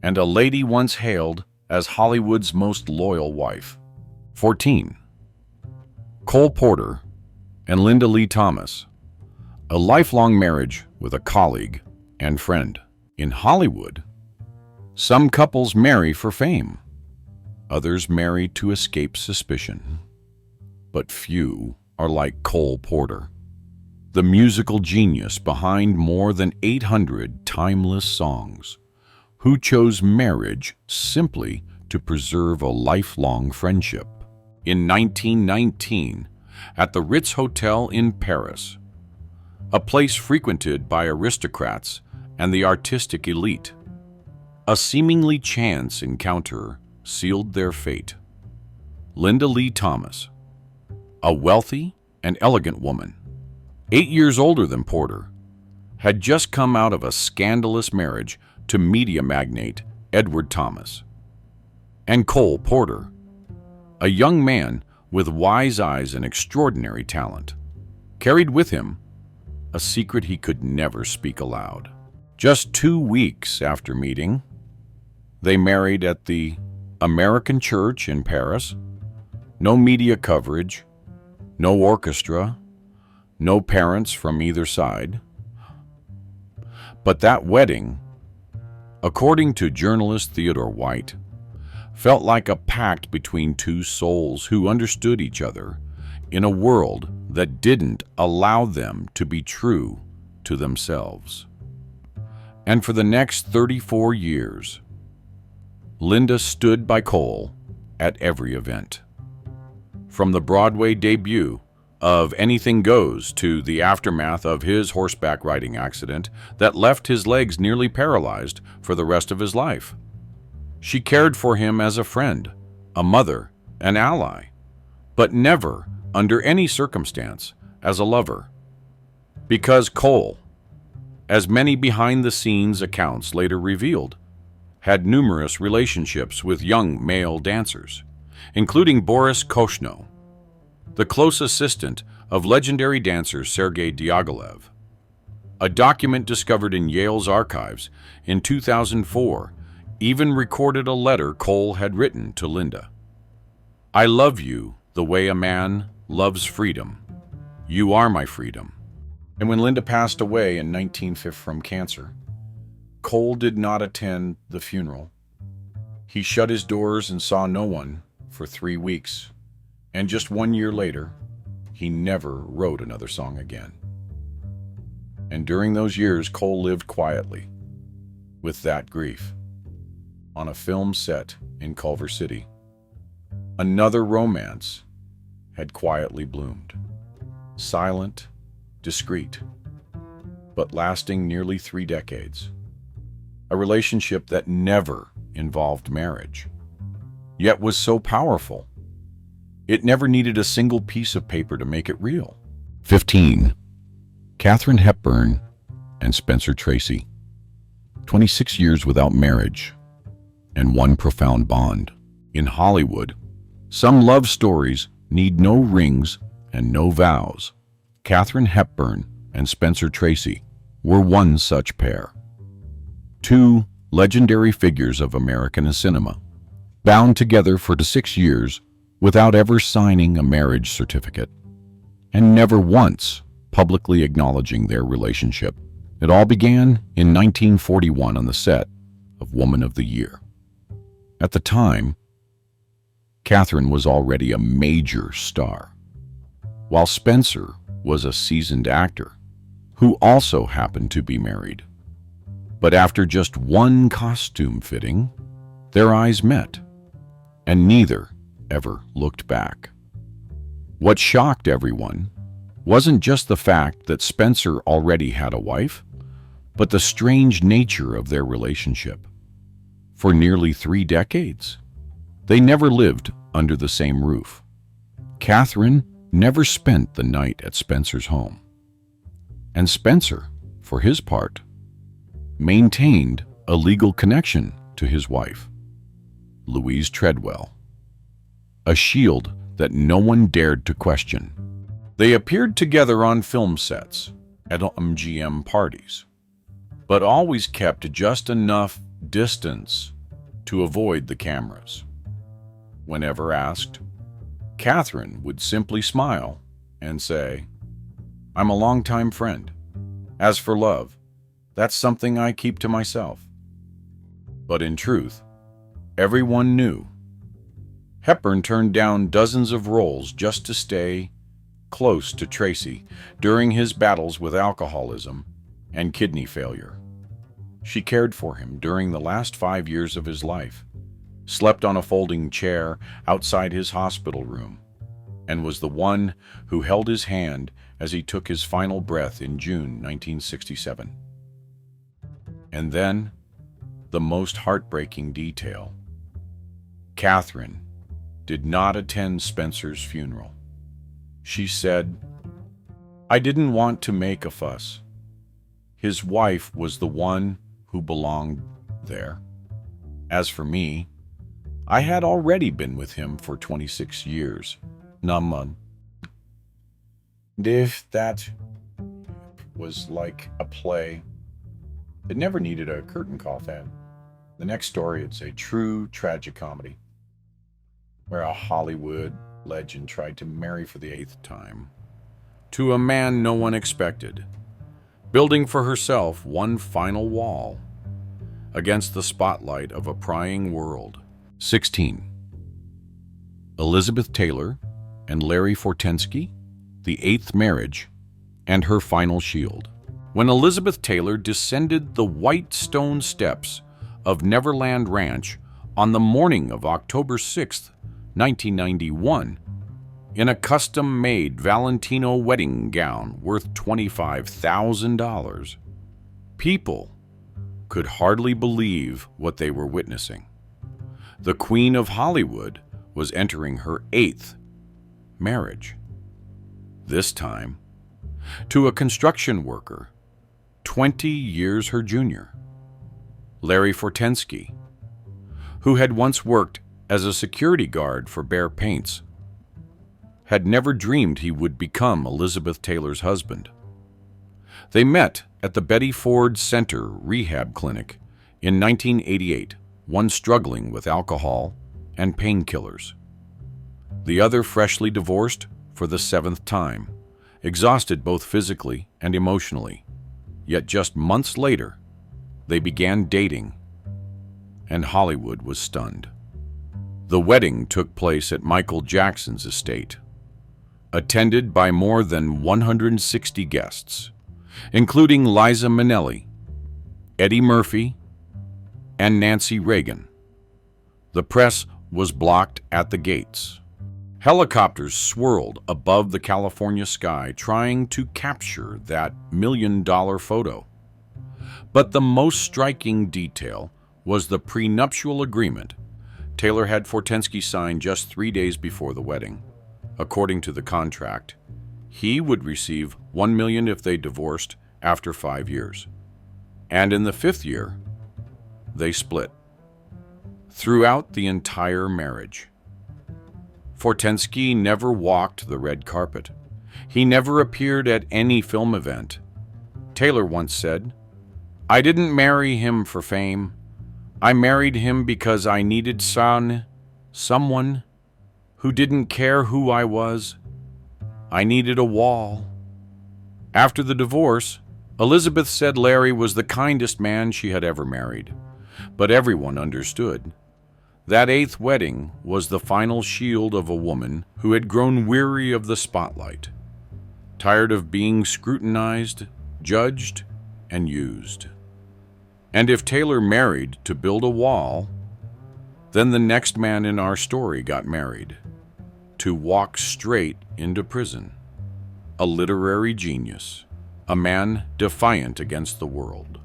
and a lady once hailed as Hollywood's most loyal wife. 14. Cole Porter and Linda Lee Thomas. A lifelong marriage with a colleague and friend. In Hollywood, some couples marry for fame. Others marry to escape suspicion. But few are like Cole Porter, the musical genius behind more than 800 timeless songs, who chose marriage simply to preserve a lifelong friendship. In 1919, at the Ritz Hotel in Paris, a place frequented by aristocrats and the artistic elite, a seemingly chance encounter sealed their fate. Linda Lee Thomas, a wealthy and elegant woman, 8 years older than Porter, had just come out of a scandalous marriage to media magnate Edward Thomas. And Cole Porter, a young man with wise eyes and extraordinary talent, carried with him a secret he could never speak aloud. Just 2 weeks after meeting, they married at the American Church in Paris. No media coverage, no orchestra, no parents from either side. But that wedding, according to journalist Theodore White, felt like a pact between two souls who understood each other in a world that didn't allow them to be true to themselves. And for the next 34 years, Linda stood by Cole at every event. From the Broadway debut of Anything Goes to the aftermath of his horseback riding accident that left his legs nearly paralyzed for the rest of his life. She cared for him as a friend, a mother, an ally, but never, under any circumstance, as a lover. Because Cole, as many behind-the-scenes accounts later revealed, had numerous relationships with young male dancers, including Boris Koshno, the close assistant of legendary dancer Sergei Diaghilev. A document discovered in Yale's archives in 2004 even recorded a letter Cole had written to Linda. "I love you the way a man loves freedom. You are my freedom." And when Linda passed away in 1950 from cancer, Cole did not attend the funeral. He shut his doors and saw no one for 3 weeks. And just 1 year later, he never wrote another song again. And during those years, Cole lived quietly with that grief. on a film set in Culver City. Another romance had quietly bloomed. Silent, discreet, but lasting nearly 3 decades. A relationship that never involved marriage, yet was so powerful. It never needed a single piece of paper to make it real. 15. Katharine Hepburn and Spencer Tracy. 26 years without marriage, and one profound bond. In Hollywood, some love stories need no rings and no vows. Katharine Hepburn and Spencer Tracy were one such pair. 2 legendary figures of American cinema, bound together for 6 years without ever signing a marriage certificate, and never once publicly acknowledging their relationship. It all began in 1941 on the set of Woman of the Year. At the time, Katharine was already a major star, while Spencer was a seasoned actor who also happened to be married. But after just one costume fitting, their eyes met, and neither ever looked back. What shocked everyone wasn't just the fact that Spencer already had a wife, but the strange nature of their relationship. For nearly 3 decades, they never lived under the same roof. Katharine never spent the night at Spencer's home, and Spencer, for his part, maintained a legal connection to his wife, Louise Treadwell, a shield that no one dared to question. They appeared together on film sets, at MGM parties, but always kept just enough distance to avoid the cameras. Whenever asked, Katharine would simply smile and say, "I'm a longtime friend. As for love, that's something I keep to myself." But in truth, everyone knew. Hepburn turned down dozens of roles just to stay close to Tracy during his battles with alcoholism and kidney failure. She cared for him during the last 5 years of his life, slept on a folding chair outside his hospital room, and was the one who held his hand as he took his final breath in June 1967. And then, the most heartbreaking detail. Katharine did not attend Spencer's funeral. She said, "I didn't want to make a fuss. His wife was the one who belonged there. As for me, I had already been with him for 26 years. Naaman." If that was like a play, it never needed a curtain call fan. The next story, it's a true tragic comedy, where a Hollywood legend tried to marry for the 8th time to a man no one expected, building for herself one final wall against the spotlight of a prying world. 16. Elizabeth Taylor and Larry Fortensky, the 8th marriage, and her final shield. When Elizabeth Taylor descended the white stone steps of Neverland Ranch on the morning of October 6, 1991, in a custom-made Valentino wedding gown worth $25,000, people could hardly believe what they were witnessing. The Queen of Hollywood was entering her 8th marriage, this time to a construction worker 20 years her junior, Larry Fortensky, who had once worked as a security guard for Behr Paints, had never dreamed he would become Elizabeth Taylor's husband. They met at the Betty Ford Center Rehab Clinic in 1988, one struggling with alcohol and painkillers, the other freshly divorced for the 7th time, exhausted both physically and emotionally. Yet just months later, they began dating, and Hollywood was stunned. The wedding took place at Michael Jackson's estate, attended by more than 160 guests, including Liza Minnelli, Eddie Murphy, and Nancy Reagan. The press was blocked at the gates. Helicopters swirled above the California sky trying to capture that million-dollar photo. But the most striking detail was the prenuptial agreement Taylor had Fortensky sign just 3 days before the wedding. According to the contract, he would receive $1 million if they divorced after 5 years. And in the 5th year, they split. Throughout the entire marriage, Fortensky never walked the red carpet. He never appeared at any film event. Taylor once said, "I didn't marry him for fame. I married him because I needed someone who didn't care who I was. I needed a wall." After the divorce, Elizabeth said Larry was the kindest man she had ever married. But everyone understood. That 8th wedding was the final shield of a woman who had grown weary of the spotlight, tired of being scrutinized, judged, and used. And if Taylor married to build a wall, then the next man in our story got married to walk straight into prison. A literary genius, a man defiant against the world,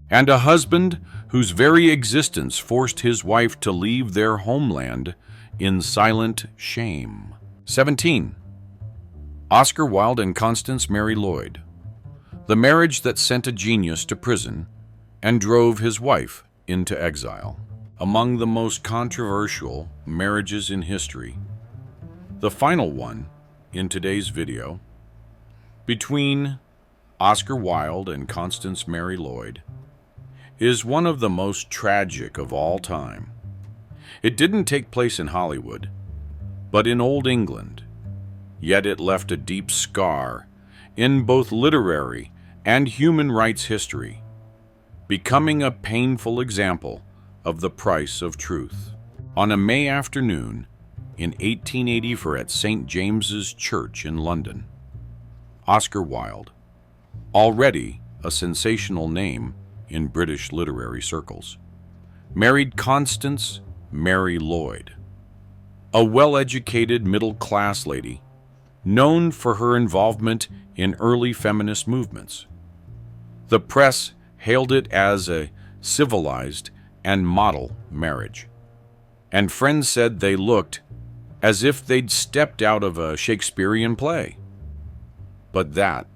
and a husband whose very existence forced his wife to leave their homeland in silent shame. 17. Oscar Wilde and Constance Mary Lloyd. The marriage that sent a genius to prison and drove his wife into exile. Among the most controversial marriages in history, the final one in today's video, between Oscar Wilde and Constance Mary Lloyd, is one of the most tragic of all time. It didn't take place in Hollywood, but in Old England, yet it left a deep scar in both literary and human rights history, becoming a painful example of the price of truth. On a May afternoon in 1884 at St. James's Church in London, Oscar Wilde, already a sensational name in British literary circles, married Constance Mary Lloyd, a well-educated middle-class lady known for her involvement in early feminist movements. The press hailed it as a civilized and model marriage, and friends said they looked as if they'd stepped out of a Shakespearean play. But that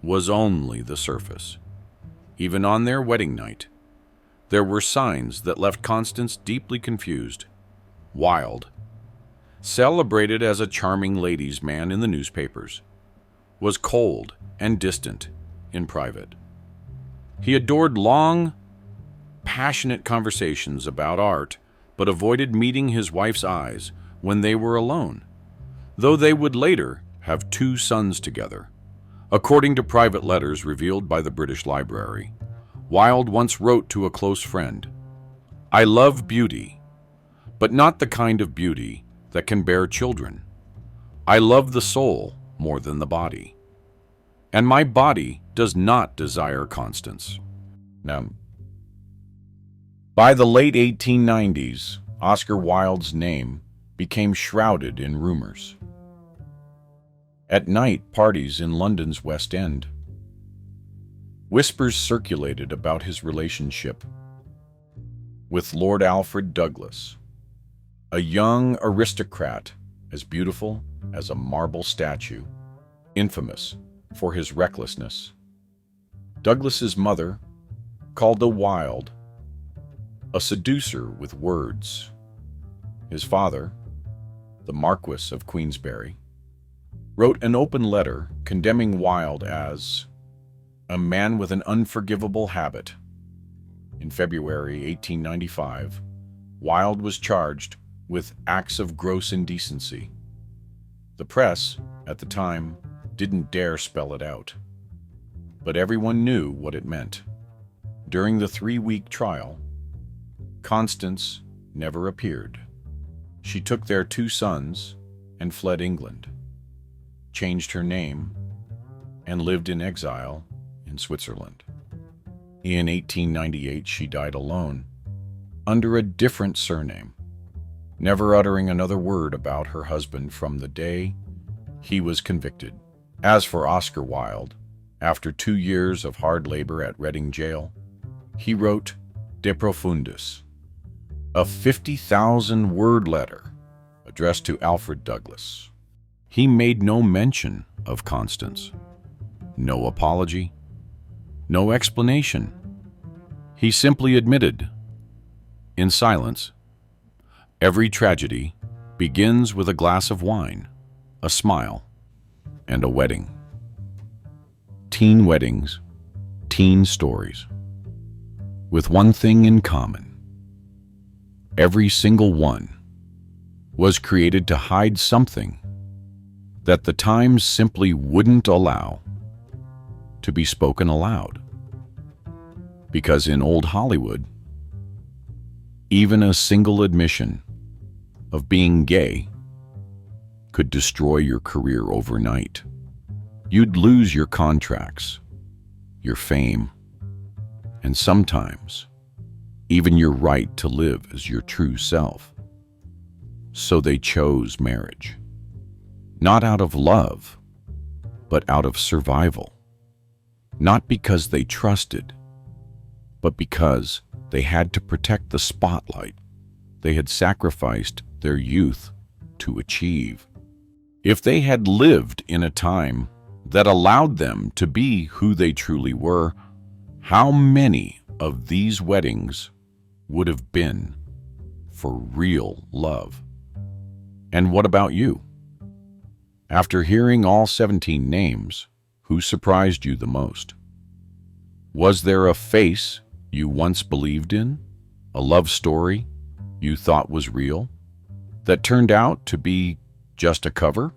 was only the surface. Even on their wedding night, there were signs that left Constance deeply confused. Wilde, celebrated as a charming ladies' man in the newspapers, was cold and distant in private. He adored long, passionate conversations about art, but avoided meeting his wife's eyes when they were alone, though they would later have 2 sons together. According to private letters revealed by the British Library, Wilde once wrote to a close friend, "I love beauty, but not the kind of beauty that can bear children. I love the soul more than the body, and my body does not desire Constance." Now, by the late 1890s, Oscar Wilde's name became shrouded in rumors. At night parties in London's West End, whispers circulated about his relationship with Lord Alfred Douglas, a young aristocrat as beautiful as a marble statue, infamous for his recklessness. Douglas's mother called the Wilde a seducer with words. His father, the Marquis of Queensberry, wrote an open letter condemning Wilde as a man with an unforgivable habit. In February 1895, Wilde was charged with acts of gross indecency. The press, at the time, didn't dare spell it out, but everyone knew what it meant. During the 3-week trial, Constance never appeared. She took their 2 sons and fled England, changed her name, and lived in exile in Switzerland. In 1898, she died alone, under a different surname, never uttering another word about her husband from the day he was convicted. As for Oscar Wilde, after 2 years of hard labor at Reading Jail, he wrote De Profundis, a 50,000-word letter addressed to Alfred Douglas. He made no mention of Constance, no apology, no explanation. He simply admitted, in silence, every tragedy begins with a glass of wine, a smile, and a wedding. Teen weddings, teen stories, with one thing in common. Every single one was created to hide something that the times simply wouldn't allow to be spoken aloud. Because in old Hollywood, even a single admission of being gay could destroy your career overnight. You'd lose your contracts, your fame, and sometimes even your right to live as your true self. So they chose marriage, not out of love, but out of survival. Not because they trusted, but because they had to protect the spotlight they had sacrificed their youth to achieve. If they had lived in a time that allowed them to be who they truly were, how many of these weddings would have been for real love? And what about you? After hearing all 17 names, who surprised you the most? Was there a face you once believed in, a love story you thought was real, that turned out to be just a cover?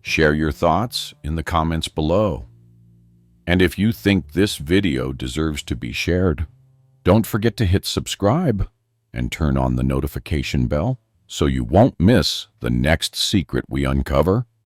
Share your thoughts in the comments below. And if you think this video deserves to be shared, don't forget to hit subscribe and turn on the notification bell so you won't miss the next secret we uncover.